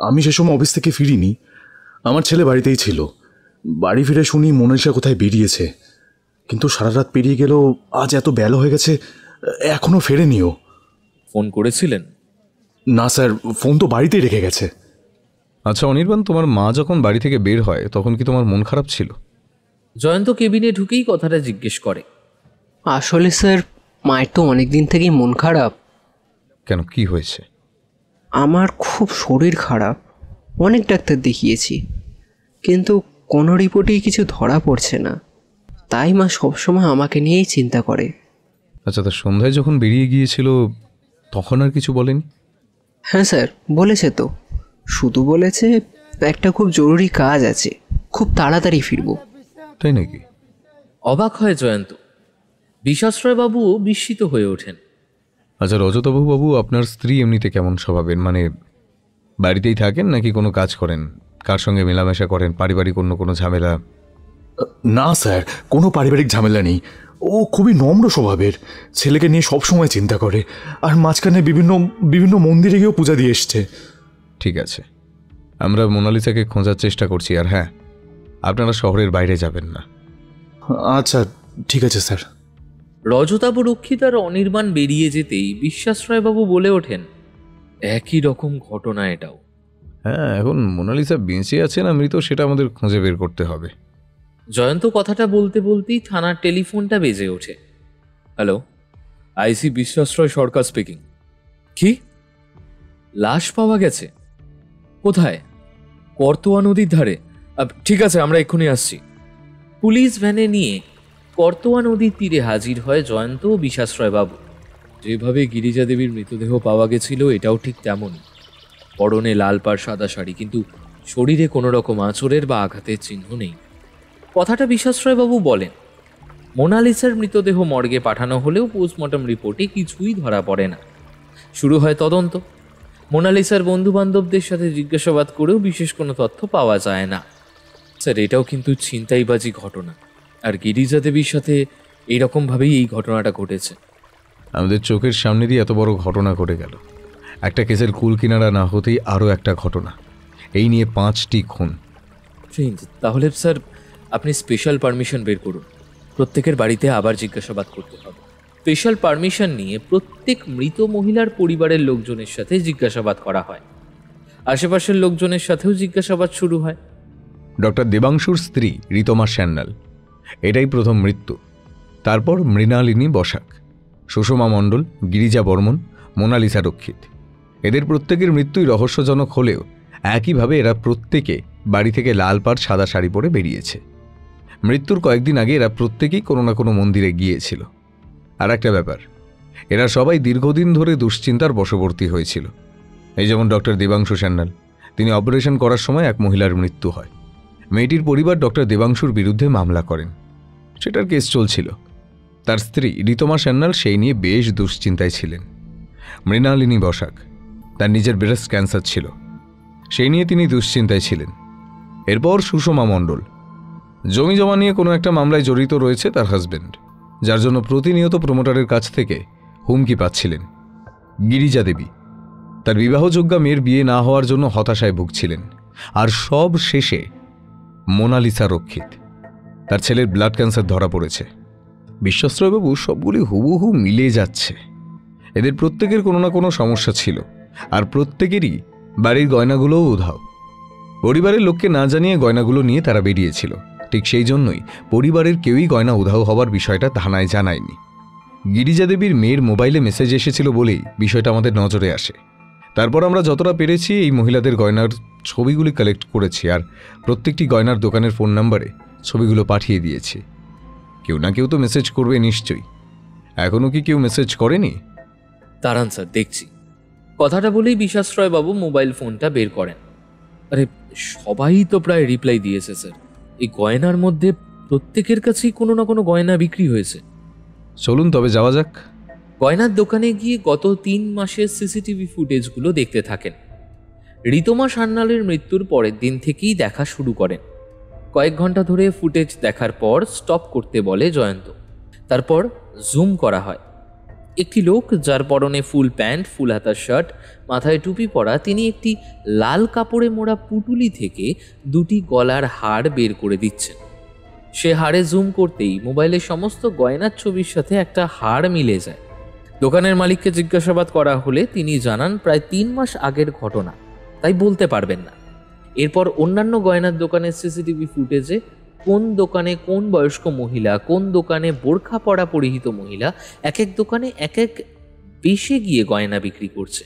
আমি সে সময় অফিস থেকে ফিরিনি, আমার ছেলে বাড়িতেই ছিল। বাড়ি ফিরে শুনি মোনালিসা কোথায় বেরিয়েছে, কিন্তু সারা রাত পেরিয়ে গেল, আজ এত বেলা হয়ে গেছে, এখনো ফেরেনিও। ফোন করেছিলেন? না স্যার, ফোন তো বাড়িতেই রেখে গেছে। আচ্ছা অনির্বাণ, তোমার মা যখন বাড়ি থেকে বের হয় তখন কি তোমার মন খারাপ ছিল? জয়ন্ত কেবিনে ঢুকেই কথাটা জিজ্ঞেস করে। আসলে স্যার, মায়ের তো অনেক দিন থেকেই মন খারাপ। কেন, কি হয়েছে? আমার খুব শরীর খারাপ, অনেক ডাক্তার দেখিয়েছি, কিন্তু কোনো রিপোর্টেই কিছু ধরা পড়ছে না। তাই মা সবসময় আমাকে নিয়েই চিন্তা করে। আচ্ছা, তা সন্ধ্যায় যখন বেরিয়ে গিয়েছিল তখন আর কিছু বলেনি? হ্যাঁ স্যার, বলেছে তো। শুধু বলেছে একটা খুব জরুরি কাজ আছে, খুব তাড়াতাড়ি ফিরবো। তাই নাকি? অবাক হয় জয়ন্ত। বিশ্বাসরয়বাবুও বিস্মিত হয়ে ওঠেন। আচ্ছা রজতবাবু বাবু, আপনার স্ত্রী এমনিতে কেমন স্বভাবের? মানে বাড়িতেই থাকেন নাকি কোনো কাজ করেন? কার সঙ্গে মেলামেশা করেন? পারিবারিক অন্য কোনো ঝামেলা? না স্যার, কোনো পারিবারিক ঝামেলা নেই। ও খুবই নম্র স্বভাবের, ছেলেকে নিয়ে সবসময় চিন্তা করে, আর মাঝখানে বিভিন্ন বিভিন্ন মন্দিরে গিয়েও পূজা দিয়ে এসছে। ঠিক আছে, আমরা মোনালিসাকে খোঁজার চেষ্টা করছি। আর হ্যাঁ, আপনারা শহরের বাইরে যাবেন না। আচ্ছা ঠিক আছে স্যার। রজতাবু রক্ষিত আর অনির্বাণ বেরিয়ে যেতেই বিশ্বাসরয়বাবু বলে ওঠেন, একই রকম ঘটনা এটাও। হ্যাঁ, এখন মোনালিসা বেঁচে আছে না মৃত সেটা আমাদের খুঁজে বের করতে হবে। জয়ন্ত কথাটা বলতে বলতেই থানার টেলিফোনটা বেজে ওঠে। হ্যালো, আইসি বিশ্বাসরয় সরকার স্পিকিং। কি? লাশ পাওয়া গেছে? কোথায়? করতোয়া নদীর ধারে? ঠিক আছে, আমরা এক্ষুনি আসছি। পুলিশ ভ্যানে নিয়ে করতোয়া নদীর তীরে হাজির হয় জয়ন্ত ও বিশ্বাসরয়বাবু। যেভাবে গিরিজা দেবীর মৃতদেহ পাওয়া গেছিল এটাও ঠিক তেমনই। পরনে লাল পাড় সাদা শাড়ি, কিন্তু শরীরে কোনো রকম আঁচড়ের বা আঘাতের চিহ্ন নেই। কথাটা বিশ্বাসরয়বাবু বলেন। মোনালিসার মৃতদেহ মর্গে পাঠানো হলেও পোস্টমর্টম রিপোর্টে কিছুই ধরা পড়ে না। শুরু হয় তদন্ত। মোনালিসার বন্ধু বান্ধবদের সাথে জিজ্ঞাসাবাদ করেও বিশেষ কোনো তথ্য পাওয়া যায় না। স্যার, এটাও কিন্তু ছিনতাইবাজি ঘটনা, আর গিরিজা দেবীর সাথে এইরকমভাবেই এই ঘটনাটা ঘটেছে। আমাদের চোখের সামনে দিয়ে এত বড় ঘটনা ঘটে গেল। একটা কেসের কুল কিনারা না হতেই আরও একটা ঘটনা, এই নিয়ে 5টি খুন। তাহলে স্যার, আপনি স্পেশাল পারমিশন বের করুন। প্রত্যেকের বাড়িতে আবার জিজ্ঞাসাবাদ করতে হবে। স্পেশাল পারমিশন নিয়ে প্রত্যেক মৃত মহিলার পরিবারের লোকজনের সাথে জিজ্ঞাসাবাদ করা হয়। আশেপাশের লোকজনের সাথেও জিজ্ঞাসাবাদ শুরু হয়। ডক্টর দেবাংশুর স্ত্রী ঋতমা সান্যাল, এটাই প্রথম মৃত্যু। তারপর মৃণালিনী বসাক, সুষমা মণ্ডল, গিরিজা বর্মন, মোনালিসা রক্ষিত। এদের প্রত্যেকের মৃত্যুই রহস্যজনক হলেও একইভাবে এরা প্রত্যেকে বাড়ি থেকে লাল পাড় সাদা শাড়ি পরে বেরিয়েছে। মৃত্যুর কয়েকদিন আগে এরা প্রত্যেকেই কোনো না কোনো মন্দিরে গিয়েছিল। আর একটা ব্যাপার, এরা সবাই দীর্ঘদিন ধরে দুশ্চিন্তার বশবর্তী হয়েছিল। এই যেমন ডক্টর দেবাংশু সান্যাল, তিনি অপারেশন করার সময় এক মহিলার মৃত্যু হয়। মেয়েটির পরিবার ডক্টর দেবাংশুর বিরুদ্ধে মামলা করেন, সেটার কেস চলছিল। তার স্ত্রী ঋতমা সান্যাল সেই নিয়ে বেশ দুশ্চিন্তায় ছিলেন। মৃণালিনী বসাক, তার নিজের ব্রেস্ট ক্যান্সার ছিল, সেই নিয়ে তিনি দুশ্চিন্তায় ছিলেন। এরপর সুষমা মণ্ডল, জমি জমা নিয়ে কোনো একটা মামলায় জড়িত রয়েছে তার হাজব্যান্ড, যার জন্য প্রতিনিয়ত প্রমোটারের কাছ থেকে হুমকি পাচ্ছিলেন। গিরিজা দেবী, তার বিবাহযোগ্যা মেয়ের বিয়ে না হওয়ার জন্য হতাশায় ভুগছিলেন। আর সব শেষে মোনালিসা রক্ষিত, তার ছেলের ব্লাড ক্যান্সার ধরা পড়েছে। বিশ্বাসরয়বাবু, সবগুলি হুবহু মিলে যাচ্ছে। এদের প্রত্যেকের কোনো না কোনো সমস্যা ছিল, আর প্রত্যেকেরই বাড়ির গয়নাগুলোও উধাও। পরিবারের লোককে না জানিয়ে গয়নাগুলো নিয়ে তারা বেরিয়েছিল। ঠিক সেই জন্যই পরিবারের কেউই গয়না উধাও হওয়ার বিষয়টা থানায় জানায়নি। গিরিজা দেবীর মেয়ের মোবাইলে মেসেজ এসেছিল বলেই বিষয়টা আমাদের নজরে আসে। তারপর আমরা যতটা পেরেছি এই মহিলাদের গয়নার ছবিগুলি কালেক্ট করেছি, আর প্রত্যেকটি গয়নার দোকানের ফোন নাম্বারে ছবিগুলো পাঠিয়ে দিয়েছি। কেউ না কেউ তো মেসেজ করবে নিশ্চয়ই। এখনো কি কেউ মেসেজ করেনি? দাঁড়ান স্যার, দেখছি। কথাটা বলেই বিশ্বাসরয় বাবু মোবাইল ফোনটা বের করেন। আরে সবাই তো প্রায় রিপ্লাই দিয়েছে স্যার। এই গয়নার মধ্যে প্রত্যেকের কাছেই কোনো না কোনো গয়না বিক্রি হয়েছে। চলুন তবে যাওয়া যাক। গয়নার দোকানে গিয়ে গত 3 মাসের সিসিটিভি ফুটেজগুলো দেখতে থাকেন। ঋতমা সান্যালের মৃত্যুর পরের দিন থেকেই দেখা শুরু করেন। কয়েক ঘন্টা ধরে ফুটেজ দেখার পর স্টপ করতে বলে জয়ন্ত। তারপর জুম করা হয়। একটি লোক, যার পরনে ফুল প্যান্ট, ফুল হাতা শার্ট, মাথায় টুপি পরা, তিনি একটি লাল কাপড়ে মোড়া পুটুলি থেকে 2টি গলার হার বের করে দিচ্ছেন। সে হাড়ে জুম করতেই মোবাইলের সমস্ত গয়নার ছবির সাথে একটা হাড় মিলে যায়। দোকানের মালিককে জিজ্ঞাসাবাদ করা হলে তিনি জানান প্রায় 3 মাস আগের ঘটনা, তাই বলতে পারবেন না। এরপর অন্যান্য গয়নার দোকানের সিসিটিভি ফুটেজে কোন দোকানে কোন বয়স্ক মহিলা, কোন দোকানে বোরখা পরা পরিহিত মহিলা এক এক দোকানে এক এক বেশে গিয়ে গয়না বিক্রি করছে।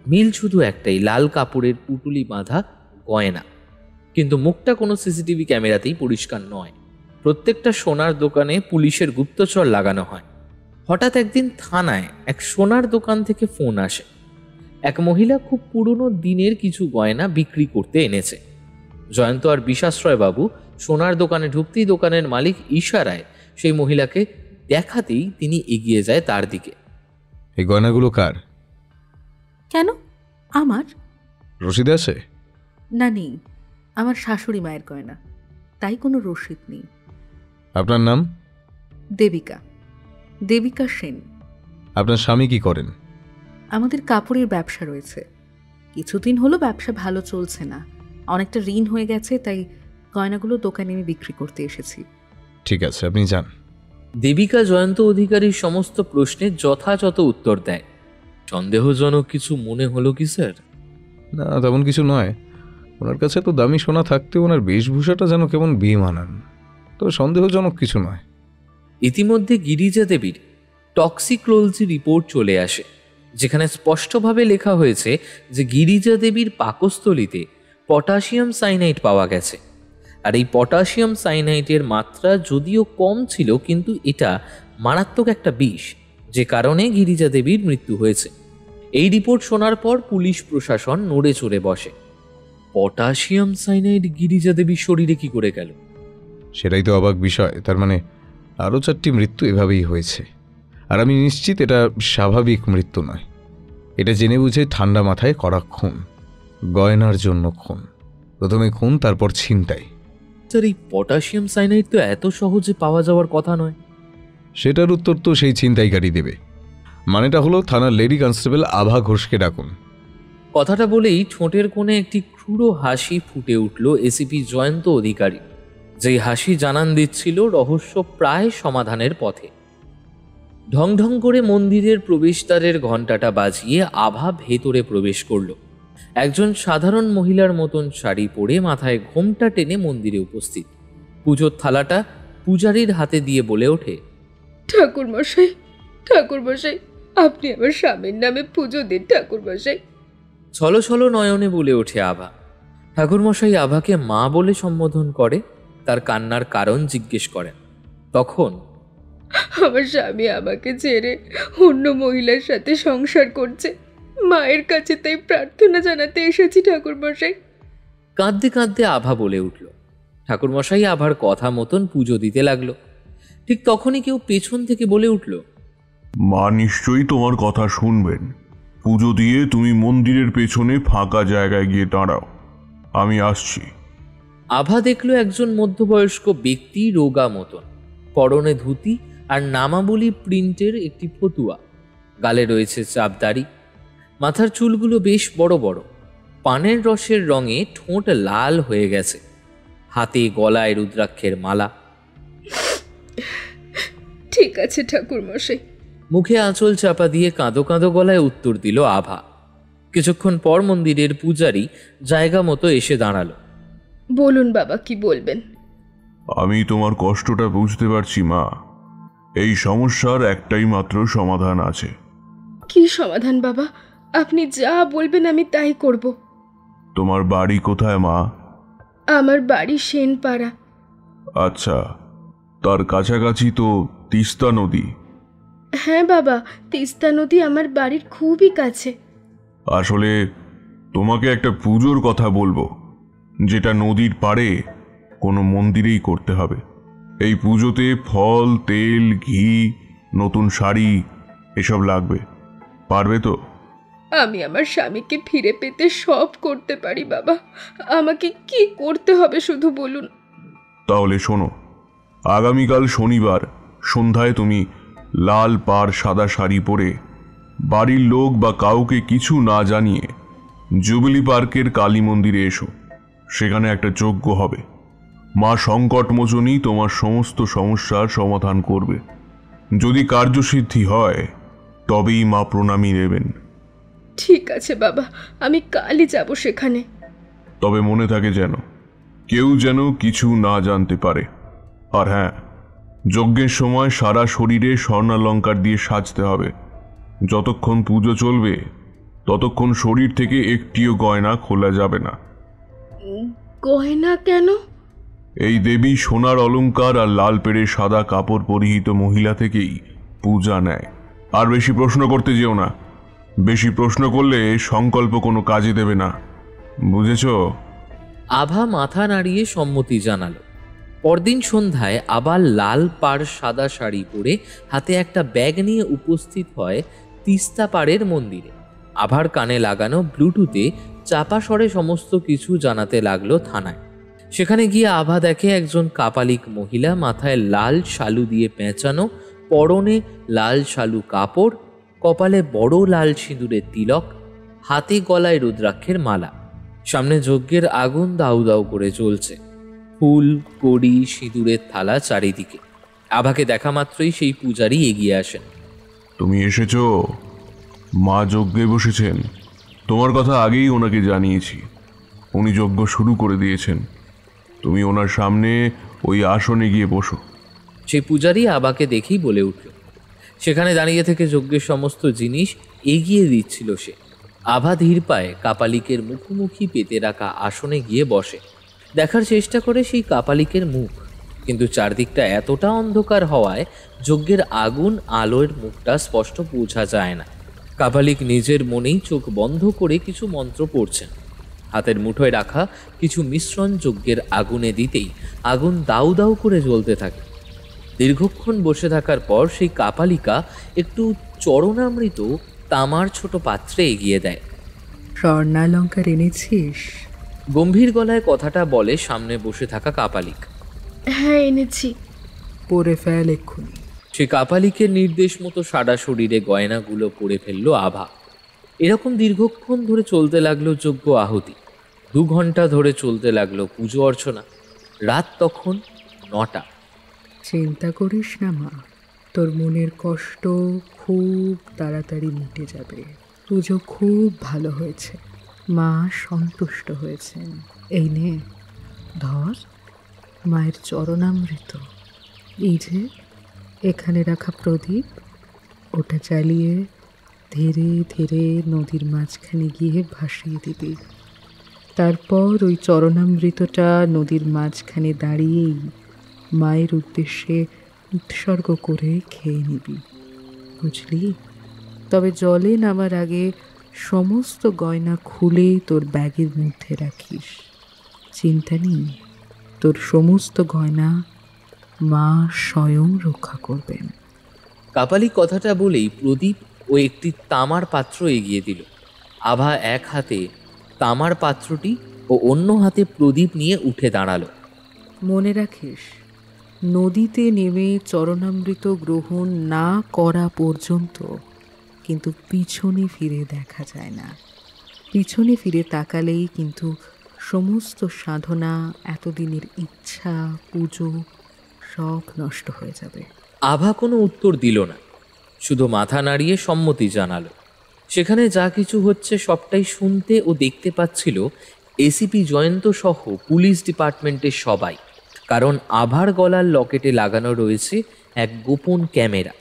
মিল শুধু একটাই, লাল কাপড়ের পুটুলি বাঁধা গয়না। কিন্তু মুখটা কোনো সিসিটিভি ক্যামেরাতেই পরিষ্কার নয়। প্রত্যেকটা সোনার দোকানে পুলিশের গুপ্তচর লাগানো হয়। হঠাৎ একদিন থানায় এক সোনার দোকান থেকে ফোন আসে। এক মহিলা খুব পুরনো দিনের কিছু গয়না বিক্রি করতে এনেছে। জয়ন্ত আর বিশ্বাসরয় বাবু সোনার দোকানে ঢুকতেই দোকানের মালিক ইশারায় সেই মহিলাকে দেখাতেই তিনি এগিয়ে যায় তার দিকে। এই গয়নাগুলো কার? কেন? আমার। রসিদ আছে? না, নেই। আমার শাশুড়ি মায়ের গয়না, তাই কোনো রসিদ নেই। আপনার নাম? দেবিকা, দেবিকা সেন। আপনার স্বামী কি করেন? আমাদের কাপড়ের ব্যবসা রয়েছে। কিছুদিন হলো ব্যবসা ভালো চলছে না, অনেকটা ঋণ হয়ে গেছে, তাই গয়নাগুলো দোকানে আমি বিক্রি করতে এসেছি। ঠিক আছে, আপনি যান। দেবিকা জয়ন্ত অধিকারীর সমস্ত প্রশ্নের যথাযথ উত্তর দেয়। সন্দেহজনক কিছু মনে হলো কি স্যার? না, তেমন কিছু নয়। ওনার কাছে তো দামি সোনা থাকতে ওনার বেশভূষাটা যেন কেমন বেমানান, তো সন্দেহজনক কিছু নয়। ইতিমধ্যে গিরিজা দেবীর টক্সিকোলজি রিপোর্ট চলে আসে, যেখানে স্পষ্টভাবে লেখা হয়েছে যে গিরিজা দেবীর পাকস্থলীতে পটাশিয়াম সাইনাইড পাওয়া গেছে। আর এই পটাশিয়াম সাইনাইডের মাত্রা যদিও কম ছিল, কিন্তু এটা মারাত্মক একটা বিষ, যে কারণে গিরিজা দেবীর মৃত্যু হয়েছে। এই রিপোর্ট শোনার পর পুলিশ প্রশাসন নড়ে চড়ে বসে। পটাশিয়াম সাইনাইড গিরিজা দেবীর শরীরে কি করে গেল? সেটাই তো অবাক বিষয়। তার মানে আরও 4টি মৃত্যু এভাবেই হয়েছে। আর আমি নিশ্চিত এটা স্বাভাবিক মৃত্যু নয়। এটা জেনে বুঝে ঠান্ডা মাথায় করা খুন, গয়নার জন্য খুন। প্রথমে খুন, তারপর ছিনতাই। স্যার, এই পটাশিয়াম সাইনাইড তো এত সহজে পাওয়া যাওয়ার কথা নয়। সেটার উত্তর তো সেই ছিনতাইকারী দেবে। মানেটা হলো থানার লেডি কনস্টেবল আভা ঘোষকে ডাকুন। কথাটা বলেই ঠোঁটের কোণে একটি ক্রূর হাসি ফুটে উঠল এসিপি জয়ন্ত অধিকারী, যেই হাসি জানান দিচ্ছিল রহস্য প্রায় সমাধানের পথে। ঢং ঢং করে মন্দিরের প্রবেশদ্বারের ঘণ্টাটা বাজিয়ে আভা ভেতরে প্রবেশ করল। একজন সাধারণ মহিলার মতন শাড়ি পরে মাথায় ঘোমটা টেনে মন্দিরে উপস্থিত। পুজোর থালাটা পূজারীর হাতে দিয়ে বলে ওঠে, ঠাকুরমশাই, ঠাকুরমশাই, আপনি আমার স্বামীর নামে পুজো দিন ঠাকুরমশাই। ছলো ছলো নয়নে বলে ওঠে আভা। ঠাকুরমশাই আভাকে মা বলে সম্বোধন করে, তার কান্নার কারণ জিজ্ঞেস করেন। তখন, আমার স্বামী আমাকে ছেড়ে অন্য মহিলার সাথে সংসার করছে, মায়ের কাছে তাই প্রার্থনা জানাতে এসেছি ঠাকুরমশাই। কাঁদতে কাঁদতে আভা বলে উঠল। ঠাকুরমশাই আভার কথা মতন পুজো দিতে লাগলো। ঠিক তখনই কেউ পেছন থেকে বলে উঠল, মা নিশ্চয়ই তোমার কথা শুনবেন। পুজো দিয়ে তুমি মন্দিরের পেছনে ফাঁকা জায়গায় গিয়ে দাঁড়াও, আমি আসছি। আভা দেখলো একজন মধ্যবয়স্ক ব্যক্তি, রোগা মতন, পরনে ধুতি আর নামাবলী প্রিন্টের একটি ফতুয়া, গালে রয়েছে চাপদাড়ি, মাথার চুলগুলো বেশ বড় বড়, পানের রসের রঙে ঠোঁট লাল হয়ে গেছে, হাতে গলায় রুদ্রাক্ষের মালা। ঠিক আছে ঠাকুরমশাই। মুখে আঁচল চাপা দিয়ে কাঁদো কাঁদো গলায় উত্তর দিল আভা। কিছুক্ষণ পর মন্দিরের পূজারী জায়গা মতো এসে দাঁড়ালো। বলুন বাবা, কি বলবেন? আমি তোমার কষ্টটা বুঝতে পারছি মা। এই সমস্যার একটাই মাত্র সমাধান আছে। কি সমাধান বাবা? আপনি যা বলবেন আমি তাই করব। তোমার বাড়ি কোথায় মা? আমার বাড়ি সেনপাড়া। আচ্ছা, তার কাছাকাছি তো তিস্তা নদী। হ্যাঁ বাবা, তিস্তা নদী আমার বাড়ির খুবই কাছে। আসলে তোমাকে একটা পুজোর কথা বলবো, যেটা নদীর পাড়ে কোনো মন্দিরেই করতে হবে। এই পুজোতে ফল, তেল, ঘি, নতুন শাড়ি এসব লাগবে। পারবে তো? আমি আমার স্বামীকে ফিরে পেতে সব করতে পারি বাবা। আমাকে কি করতে হবে শুধু বলুন। তাহলে শোনো, আগামীকাল শনিবার সন্ধ্যায় তুমি লাল পাড় সাদা শাড়ি পরে বাড়ির লোক বা কাউকে কিছু না জানিয়ে জুবিলি পার্কের কালী মন্দিরে এসো। সেখানে একটা যজ্ঞ হবে। মা সংকটমোচনী তোমার সমস্ত সমস্যার সমাধান করবে। যদি কার্যসিদ্ধি হয় তবেই মা প্রণামী নেবেন। ঠিক আছে বাবা, আমি কালই যাব সেখানে। তবে মনে থাকে যেন কেউ যেন কিছু না জানতে পারে। আর হ্যাঁ, যজ্ঞের সময় সারা শরীরে স্বর্ণালঙ্কার দিয়ে সাজতে হবে। যতক্ষণ পুজো চলবে ততক্ষণ শরীর থেকে একটিও গয়না খোলা যাবে না। গয়না কেন? এই দেবী সোনার অলংকার আর লাল পেড়ে সাদা কাপড় পরিহিত মহিলা থেকেই পূজা নেয়। আর বেশি প্রশ্ন করতে যেও না। বেশি প্রশ্ন করলে সংকল্প কোনো কাজে দেবে না, বুঝেছ? আভা মাথা নাড়িয়ে সম্মতি জানালো। পরদিন সন্ধ্যায় আবার লাল পাড় সাদা শাড়ি পরে হাতে একটা ব্যাগ নিয়ে উপস্থিত হয় তিস্তা পাড়ের মন্দিরে। আভার কানে লাগানো ব্লুটুথে চাপা স্বরে সমস্ত কিছু জানাতে লাগলো থানায়। সেখানে গিয়ে আভা দেখে একজন কাপালিক মহিলা, মাথায় লাল শালু দিয়ে পেঁচানো, পরনে লাল শালু কাপড়, কপালে বড় লাল সিঁদুরের তিলক, হাতে গলায় রুদ্রাক্ষের মালা। সামনে যজ্ঞের আগুন দাউ দাউ করে জ্বলছে, ফুল, কড়ি, সিঁদুরের থালা চারিদিকে। আভাকে দেখা মাত্রই সেই পূজারী এগিয়ে আসেন। তুমি এসেছো? মা যজ্ঞে বসেছেন। তোমার কথা আগেই ওনাকে জানিয়েছি। উনি যজ্ঞ শুরু করে দিয়েছেন। তুমি ওনার সামনে ওই আসনে গিয়ে বসো। সেই পূজারী আভাকে দেখেই বলে উঠল। সেখানে দাঁড়িয়ে থেকে যজ্ঞের সমস্ত জিনিস এগিয়ে দিচ্ছিল সে। আভা ধীর পায়ে কাপালিকের মুখোমুখি পেতে রাখা আসনে গিয়ে বসে। দেখার চেষ্টা করে সেই কাপালিকের মুখ, কিন্তু চারদিকটা এতটা অন্ধকার হওয়ায় যজ্ঞের আগুন আলোর মুখটা স্পষ্ট বোঝা যায় না। কাপালিক নিজের মনেই চোখ বন্ধ করে কিছু মন্ত্র পড়ছেন। হাতের মুঠোয় রাখা কিছু মিশ্রণ যজ্ঞের আগুনে দিতেই আগুন দাউ দাউ করে জ্বলতে থাকে। দীর্ঘক্ষণ বসে থাকার পর সেই কাপালিকা একটু চরণামৃত তামার ছোট পাত্রে এগিয়ে দেয়। স্বর্ণালঙ্কার এনেছিস? গম্ভীর গলায় কথাটা বলে সামনে বসে থাকা কাপালিক। হ্যাঁ এনেছি। পরে ফেল এক্ষুনি। সে কাপালিকের নির্দেশ মতো সারা শরীরে গয়নাগুলো পরে ফেললো আভা। এরকম দীর্ঘক্ষণ ধরে চলতে লাগলো যজ্ঞ আহুতি। 2 ঘন্টা ধরে চলতে লাগলো পুজো অর্চনা। রাত তখন 9টা। চিন্তা করিস না মা, তোর মনের কষ্ট খুব তাড়াতাড়ি মিটে যাবে। পুজো খুব ভালো হয়েছে, মা সন্তুষ্ট হয়েছেন। এই নে ধর মায়ের চরণামৃত। এই যে এখানে রাখা প্রদীপ, ওটা জ্বালিয়ে ধীরে ধীরে নদীর মাঝখানে গিয়ে ভাসিয়ে দিবি। তারপর ওই চরণামৃতটা নদীর মাঝখানে দাঁড়িয়েই মায়ের উদ্দেশ্যে উৎসর্গ করে খেয়ে নিবি, বুঝলি? তবে জলে নামার আগে সমস্ত গয়না খুলে তোর ব্যাগের মধ্যে রাখিস। চিন্তা নেই, তোর সমস্ত গয়না মা স্বয়ং রক্ষা করবেন। কাপালিক কথাটা বলেই প্রদীপ ও একটি তামার পাত্র এগিয়ে দিল। আভা এক হাতে তামার পাত্রটি ও অন্য হাতে প্রদীপ নিয়ে উঠে দাঁড়ালো। মনে রাখিস, নদীতে নেমে চরণামৃত গ্রহণ না করা পর্যন্ত কিন্তু পিছনে ফিরে দেখা যায় না। পিছনে ফিরে তাকালেই কিন্তু সমস্ত সাধনা, এতদিনের ইচ্ছা, পুজো সব নষ্ট হয়ে যাবে। আভা কোনো উত্তর দিল না, শুধু মাথা নাড়িয়ে সম্মতি জানালো। সেখানে যা কিছু হচ্ছে সবটাই শুনতে ও দেখতে পাচ্ছিল এসিপি জয়ন্ত সহ পুলিশ ডিপার্টমেন্টের সবাই। কারণ আভার গলার লকেটে লাগানো রয়েছে এক গোপন ক্যামেরা।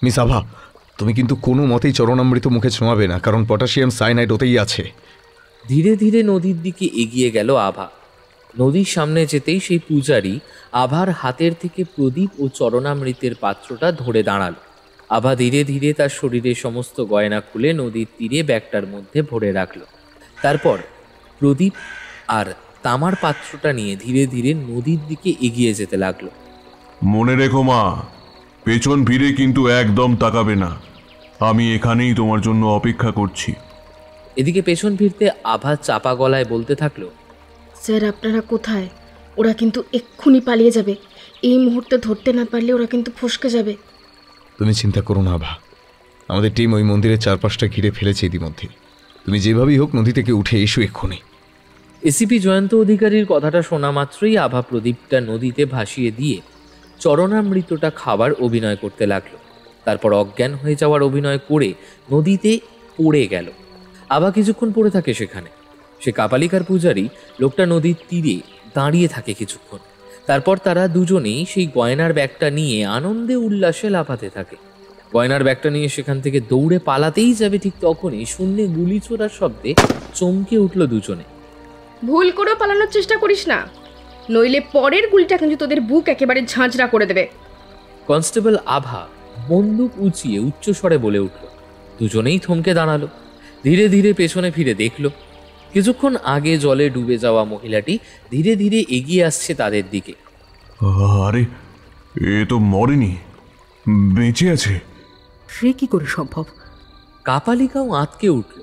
মিস আভা, তুমি কিন্তু কোনো মতেই চরণামৃত মুখে ছোঁয়াবে না, কারণ পটাশিয়াম সায়ানাইড ওতেই আছে। ধীরে ধীরে নদীর দিকে এগিয়ে গেল আভা। নদীর সামনে যেতেই সেই পূজারী আভার হাতের থেকে প্রদীপ ও চরণামৃতের পাত্রটা ধরে দাঁড়ালো। আভা ধীরে ধীরে তার শরীরের সমস্ত গয়না খুলে নদীর তীরে ব্যাগটার মধ্যে ভরে রাখলো। তারপর প্রদীপ আর তামার পাত্রটা নিয়ে ধীরে ধীরে নদীর দিকে এগিয়ে যেতে লাগলো। মনে রেখো মা, পেছন ফিরে কিন্তু একদম তাকাবে না। আমি এখানেই তোমার জন্য অপেক্ষা করছি। এদিকে পেছন ফিরতে আভা চাপা গলায় বলতে থাকলো, স্যার আপনারা কোথায়? ওরা কিন্তু এক্ষুনি পালিয়ে যাবে। এই মুহূর্তে ধরতে না পারলে ওরা কিন্তু ফসকে যাবে। তুমি চিন্তা করো না আভা, আমাদের টিম ওই মন্দিরের চারপাশটা ঘিরে ফেলেছে ইতিমধ্যে। তুমি যেভাবেই হোক নদী থেকে উঠে এসো এক্ষুনি। এসিপি জয়ন্ত অধিকারীর কথাটা শোনা মাত্রই আভা প্রদীপটা নদীতে ভাসিয়ে দিয়ে চরণামৃতটা খাবার অভিনয় করতে লাগলো। তারপর অজ্ঞান হয়ে যাওয়ার অভিনয় করে নদীতে পড়ে গেল। আভা কিছুক্ষণ পড়ে থাকে সেখানে। সে কাপালিকার পূজারী লোকটা নদীর তীরে দাঁড়িয়ে থাকে কিছুক্ষণ। তারপর তারা দুজনেই সেই গয়নার ব্যাগটা নিয়ে আনন্দে উল্লাসে লাফাতে থাকে। গয়নার ব্যাগটা নিয়ে সেখান থেকে দৌড়ে পালাতেই যাবে, ঠিক তখনই শূন্যে গুলি ছোড়ার শব্দে চমকে উঠল দুজনে। ভুল করেও পালানোর চেষ্টা করিস না, নইলে পরের গুলিটা কিন্তু তোদের বুক একেবারে ঝাঁঝরা করে দেবে। কনস্টেবল আভা বন্দুক উঁচিয়ে উচ্চস্বরে বলে উঠল। দুজনেই থমকে দাঁড়ালো। ধীরে ধীরে পেছনে ফিরে দেখল কিছুক্ষণ আগে জলে ডুবে যাওয়া মহিলাটি ধীরে ধীরে এগিয়ে আসছে তাদের দিকে। আরে, এ তো মরেনি, বেঁচে আছে। সে কি করে সম্ভব? কাপালিকাও আঁতকে উঠল।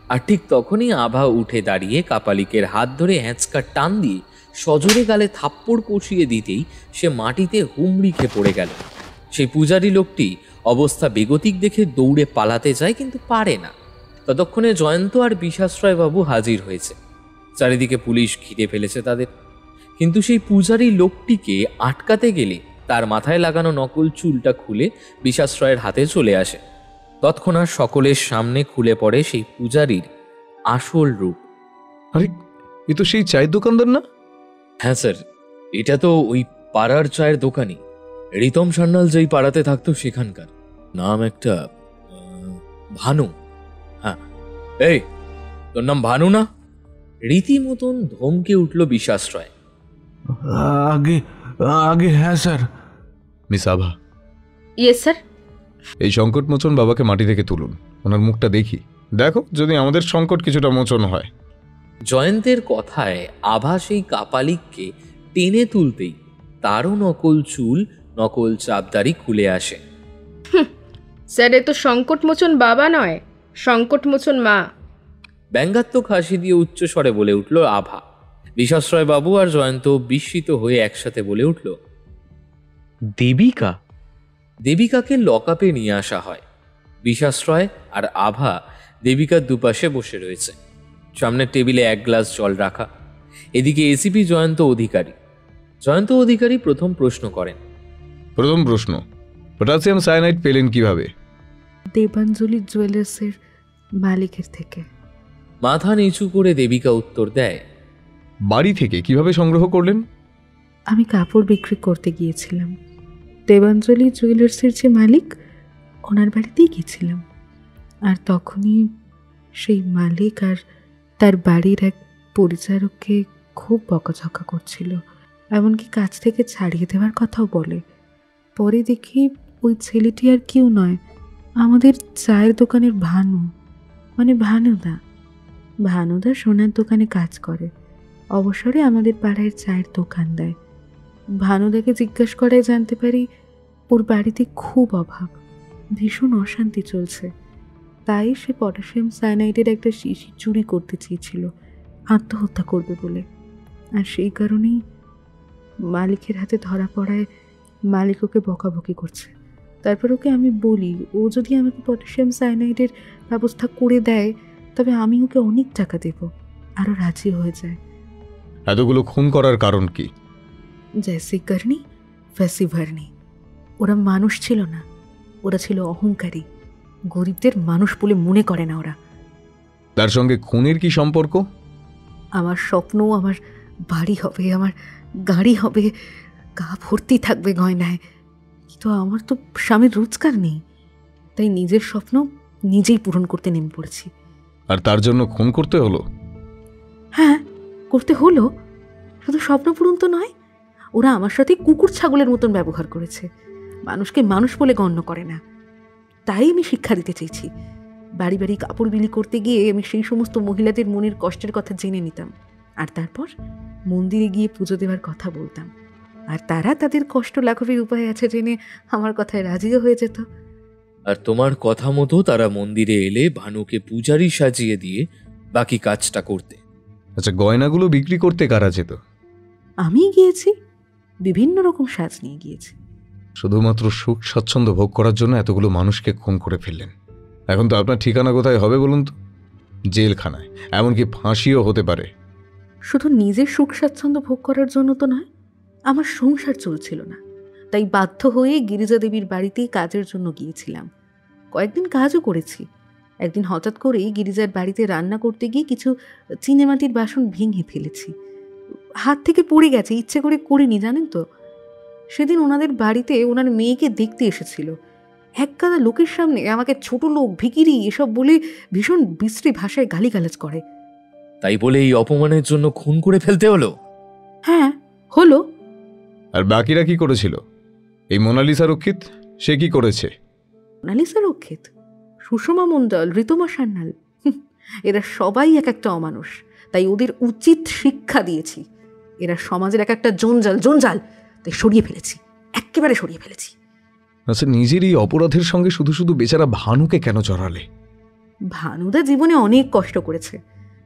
আর ঠিক তখনই আভা উঠে দাঁড়িয়ে কাপালিকের হাত ধরে হ্যাঁচকা টান দিয়ে সজোরে গালে থাপ্পড় কষিয়ে দিতেই সে মাটিতে হুমড়ি খেয়ে পড়ে গেল। সেই পূজারী লোকটি অবস্থা বেগতিক দেখে দৌড়ে পালাতে যায়, কিন্তু পারে না। ততক্ষণে জয়ন্ত আর বিশ্বাশ্রয়বাবু হাজির হয়েছে। চারিদিকে পুলিশ ঘিরে ফেলেছে তাদের। কিন্তু সেই পূজারী লোকটিকে আটকাতে গেলে তার মাথায় লাগানো নকল চুলটা খুলে বিশ্বাশ্রয়ের হাতে চলে আসে। তৎক্ষণাৎ সকলের সামনে খুলে পড়ে সেই পূজারীর আসল রূপ। আরে, এ তো সেই চায়ের দোকানদার না? হ্যাঁ স্যার, এটা তো ওই পাড়ার চায়ের দোকানি রিতম সান্যাল যেই পাড়াতে থাকতো সেখানকার। নাম একটা ভানু। হ্যাঁ, এই তোর নাম ভানু না? রীতিমতন ধমকে উঠল বিশ্বাশ্রয়। আগে আগে হ্যাঁ স্যার। মিস আভা। Yes sir. এই সংকটমোচন বাবাকে মাটি থেকে তুলুন, ওনার মুখটা দেখি, দেখো যদি আমাদের সংকট কিছুটা মোচন হয়। জয়ন্তের কথায় আভা সেই কাপালিককে টেনে তুলতেই তারও নকল চুল, নকল চাপদারি খুলে আসে। স্যার, এ তো সংকটমোচন বাবা নয়, সংকটমোচন মা। ব্যঙ্গাত্মক হাসি দিয়ে উচ্চস্বরে বলে উঠল আভা। বিশ্বাশ্রয় বাবু আর জয়ন্ত বিস্মিত হয়ে একসাথে বলে উঠল, দেবিকা? দেবিকাকে লকআপে নিয়ে আসা হয়। বিশ্বাশ্রয় আর আভা দেবিকার দুপাশে বসে রয়েছে। সামনের টেবিলে এক গ্লাস জল রাখা। এদিকে এসিপি জয়ন্ত অধিকারী। জয়ন্ত অধিকারী প্রথম প্রশ্ন করেন। প্রথম প্রশ্ন, পটাশিয়াম সায়ানাইড পেলেন কিভাবে? দেবাঞ্জলি জুয়েলার্সের মালিকের থেকে। মাথা নিচু করে দেবিকা উত্তর দেয়, বাড়ি থেকে কিভাবে সংগ্রহ করলেন? আমি কাপড় বিক্রি করতে গিয়েছিলাম। দেবাঞ্জলি জুয়েলার্সের যে মালিক, ওনার বাড়িতেই গিয়েছিলাম। আর তখনই সেই মালিক আর তার বাড়ির এক পরিচারককে খুব বকাঝকা করছিল, এমনকি কাজ থেকে ছাড়িয়ে দেওয়ার কথাও বলে। পরে দেখি ওই ছেলেটি আর কেউ নয়, আমাদের চায়ের দোকানের ভানু, মানে ভানুদা। ভানুদা সোনার দোকানে কাজ করে, অবসরে আমাদের পাড়ায় চায়ের দোকান দেয়। ভানুদাকে জিজ্ঞাসা করায় জানতে পারি ওর বাড়িতে খুব অভাব, ভীষণ অশান্তি চলছে। তাই সে পটাশিয়াম সায়ানাইডের একটা শিশি চুরি করতে চেয়েছিল আত্মহত্যা করবে বলে। আর সেই কারণেই মালিকের হাতে ধরা পড়ায় মালিক ওকে বকাবকি করছে। তারপর ওকে আমি বলি ও যদি আমাকে পটাশিয়াম সায়ানাইডের ব্যবস্থা করে দেয় তবে আমি ওকে অনেক টাকা দেব। আরও রাজি হয়ে যায়। এতগুলো খুন করার কারণ কি? জৈসে করনি वैसी भरनी। ওরা মানুষ ছিল না, ওরা ছিল অহংকারী। গরিবদের মানুষ বলে মনে করে না ওরা। তার সঙ্গে খুনের কি সম্পর্ক? আমার স্বপ্ন আমার বাড়ি হবে, আমার গাড়ি হবে, গা ভর্তি থাকবে গয়নায়, কিন্তু আমার তো স্বামীর রোজগার নেই। তাই নিজের স্বপ্ন নিজেই পূরণ করতে নেমে পড়েছি। আর তার জন্য খুন করতে হলো? হ্যাঁ, করতে হলো। শুধু স্বপ্নপূরণ তো নয়, ওরা আমার সাথে কুকুর ছাগলের মতন ব্যবহার করেছে, মানুষকে মানুষ বলে গণ্য করে না। তাই আমি শিক্ষা দিতে চেয়েছি। বাড়ি বাড়ি কাপড় বিলি করতে গিয়ে আমি সেই সমস্ত মহিলাদের মনের কষ্টের কথা জেনে নিতাম, আর তারপর মন্দিরে গিয়ে পুজো দেওয়ার কথা বলতাম, আর তারা তাদের কষ্ট লাঘবের উপায় আছে জেনে আমার কথায় রাজিও হয়ে যেত। আর তোমার কথা মতো তারা মন্দিরে এলে ভানুকে পূজারি সাজিয়ে দিয়ে বাকি কাজটা করতে। আচ্ছা, গয়নাগুলো বিক্রি করতে কারা যেত? আমি গিয়েছি, বিভিন্ন রকম সাজ নিয়ে গিয়েছি। শুধুমাত্র সুখ স্বাচ্ছন্দ্য ভোগ করার জন্য এতগুলো মানুষকে খুন করে ফেললেন। এখন তো আপনার ঠিকানা কোথায় হবে বলুন তো? জেলখানায়, এমনকি ফাঁসিও হতে পারে। শুধু নিজের সুখ স্বাচ্ছন্দ্য ভোগ করার জন্য তো নয়, আমার সংসার চলছিল না, তাই বাধ্য হয়ে গিরিজা দেবীর বাড়িতে কাজের জন্য গিয়েছিলাম। কয়েকদিন কাজও করেছি। একদিন হঠাৎ করেই গিরিজার বাড়িতে রান্না করতে গিয়ে কিছু চিনেমাটির বাসন ভেঙে ফেলেছি, হাত থেকে পড়ে গেছে, ইচ্ছে করে করিনি জানেন তো। সেদিন ওনাদের বাড়িতে ওনার মেয়েকে দেখতে এসেছিল, একগাদা লোকের সামনে আমাকে ছোট লোক, ভিখিরি এসব বলে ভীষণ বিশ্রী ভাষায় গালিগালাজ করে। তাই বলে এই অপমানের জন্য খুন করে ফেলতে হলো? হ্যাঁ, হলো। আর বাকিরা কি করেছিল? এই মোনালিসা রক্ষিত, সে কি করেছে? মোনালিসা রক্ষিত, সুষমা মণ্ডল, ঋতমা সান্যাল, এরা সবাই এক একটা অমানুষ, তাই ওদের উচিত শিক্ষা দিয়েছি। এরা সমাজের এক একটা জঞ্জাল, তাই সরিয়ে ফেলেছি, একেবারে সরিয়ে ফেলেছি। আচ্ছা, নিজের এই অপরাধের সঙ্গে শুধু শুধু বেচারা ভানুকে কেন জড়ালে? ভানুদা জীবনে অনেক কষ্ট করেছে,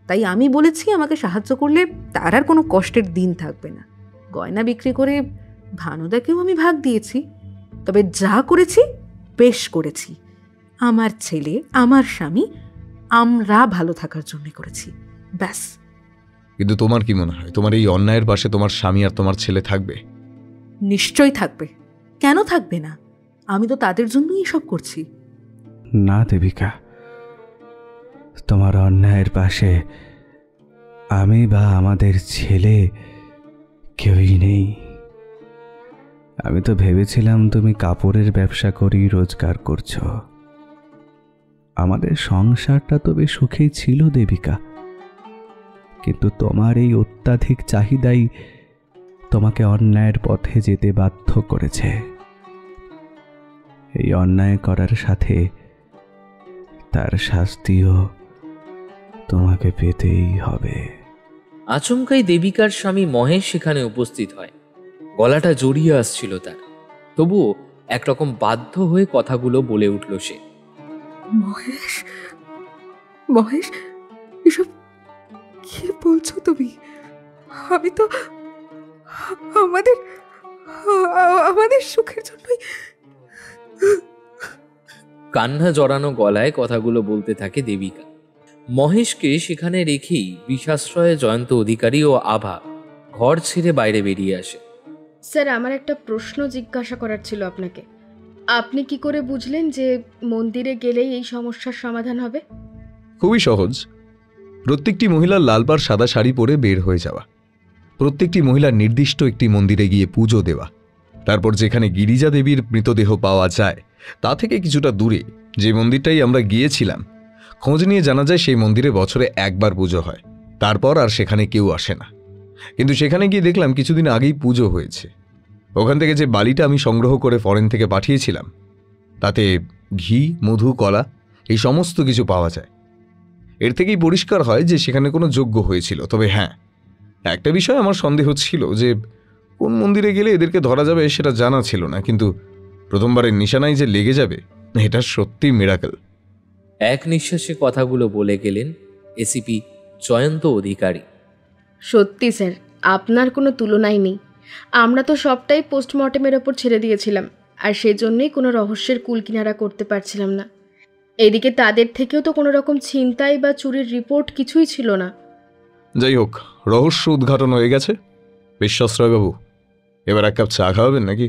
তাই আমি বলেছি আমাকে সাহায্য করলে তার আর কোনো কষ্টের দিন থাকবে না। গয়না বিক্রি করে ভানুদাকেও আমি ভাগ দিয়েছি, তবে যা করেছি বেশ করেছি। আমার ছেলে, আমার স্বামী, আমরা ভালো থাকার জন্য করেছি, ব্যাস। কিন্তু তোমার কি মনে হয় তোমার এই অন্যায়ের পাশে তোমার স্বামী আর তোমার ছেলে থাকবে? নিশ্চয়ই থাকবে, কেন থাকবে না? আমি তো তাদের জন্যই এসব করছি। না দেবিকা, তোমার অন্যায়ের পাশে আমি বা আমাদের ছেলে কেউই নেই। আমি তো ভেবেছিলাম তুমি কাপড়ের ব্যবসা করেই রোজগার করছো। আমাদের সংসারটা তো বেশ সুখেই ছিল দেবিকা, কিন্তু তোমার এই অত্যাধিক চাহিদাই তোমাকে অন্যায়ের পথে যেতে বাধ্য করেছে। এই অন্যায় করার সাথে তার শাস্তিও তোমাকে পেতেই হবে। আচমকাই দেবিকার স্বামী মহেশ সেখানে উপস্থিত হয়। গলাটা জড়িয়ে আসছিল তার, তবুও একরকম বাধ্য হয়ে কথাগুলো বলে উঠল সে। মহেশ, মহেশ, এসব কি বলছো তুমি? আমি তো আমাদের সুখের জন্যই। কান্না জড়ানো গলায় কথাগুলো বলতে থাকে দেবিকা। মহেশকে সেখানে রেখেই বিষাশ্রয়ে জয়ন্ত অধিকারী ও আভা ঘর ছেড়ে বাইরে বেরিয়ে আসে। স্যার, আমার একটা প্রশ্ন জিজ্ঞাসা করার ছিল আপনাকে। আপনি কি করে বুঝলেন যে মন্দিরে গেলেই এই সমস্যার সমাধান হবে? খুবই সহজ। প্রত্যেকটি মহিলার লালপাড় সাদা শাড়ি পরে বের হয়ে যাওয়া, প্রত্যেকটি মহিলার নির্দিষ্ট একটি মন্দিরে গিয়ে পুজো দেওয়া, তারপর যেখানে গিরিজা দেবীর মৃতদেহ পাওয়া যায় তা থেকে কিছুটা দূরে যে মন্দিরটাই আমরা গিয়েছিলাম, খোঁজ নিয়ে জানা যায় সেই মন্দিরে বছরে একবার পুজো হয়, তারপর আর সেখানে কেউ আসে না। কিন্তু সেখানে গিয়ে দেখলাম কিছুদিন আগেই পুজো হয়েছে। ওখান থেকে যে বালিটা আমি সংগ্রহ করে ফরেন থেকে পাঠিয়েছিলাম তাতে ঘি, মধু, কলা এই সমস্ত কিছু পাওয়া যায়। এর থেকেই পরিষ্কার হয় যে সেখানে কোনো যজ্ঞ হয়েছিল। তবে হ্যাঁ, একটা বিষয় আমার সন্দেহ ছিল যে কোন মন্দিরে গেলে এদেরকে ধরা যাবে সেটা জানা ছিল না, কিন্তু প্রথমবারের নিশানায় যে লেগে যাবে এটা সত্যি মিরাকেল। এক নিঃশ্বাসে কথাগুলো বলে গেলেন এসিপি জয়ন্ত অধিকারী। সত্যি স্যার, আপনার কোনো তুলনাই নেই। আমরা তো সবটাই পোস্টমর্টেমের ওপর ছেড়ে দিয়েছিলাম, আর সেজন্যই কোনো রহস্যের কুলকিনারা করতে পারছিলাম না। এদিকে তাদের থেকেও তো কোনো রকম ছিনতাই বা চুরির রিপোর্ট কিছুই ছিল না। যাই হোক, রহস্য উদ্ঘাটন হয়ে গেছে। বিশ্বাস রায় বাবু, এবার এক কাপ চা খাওয়াবেন নাকি?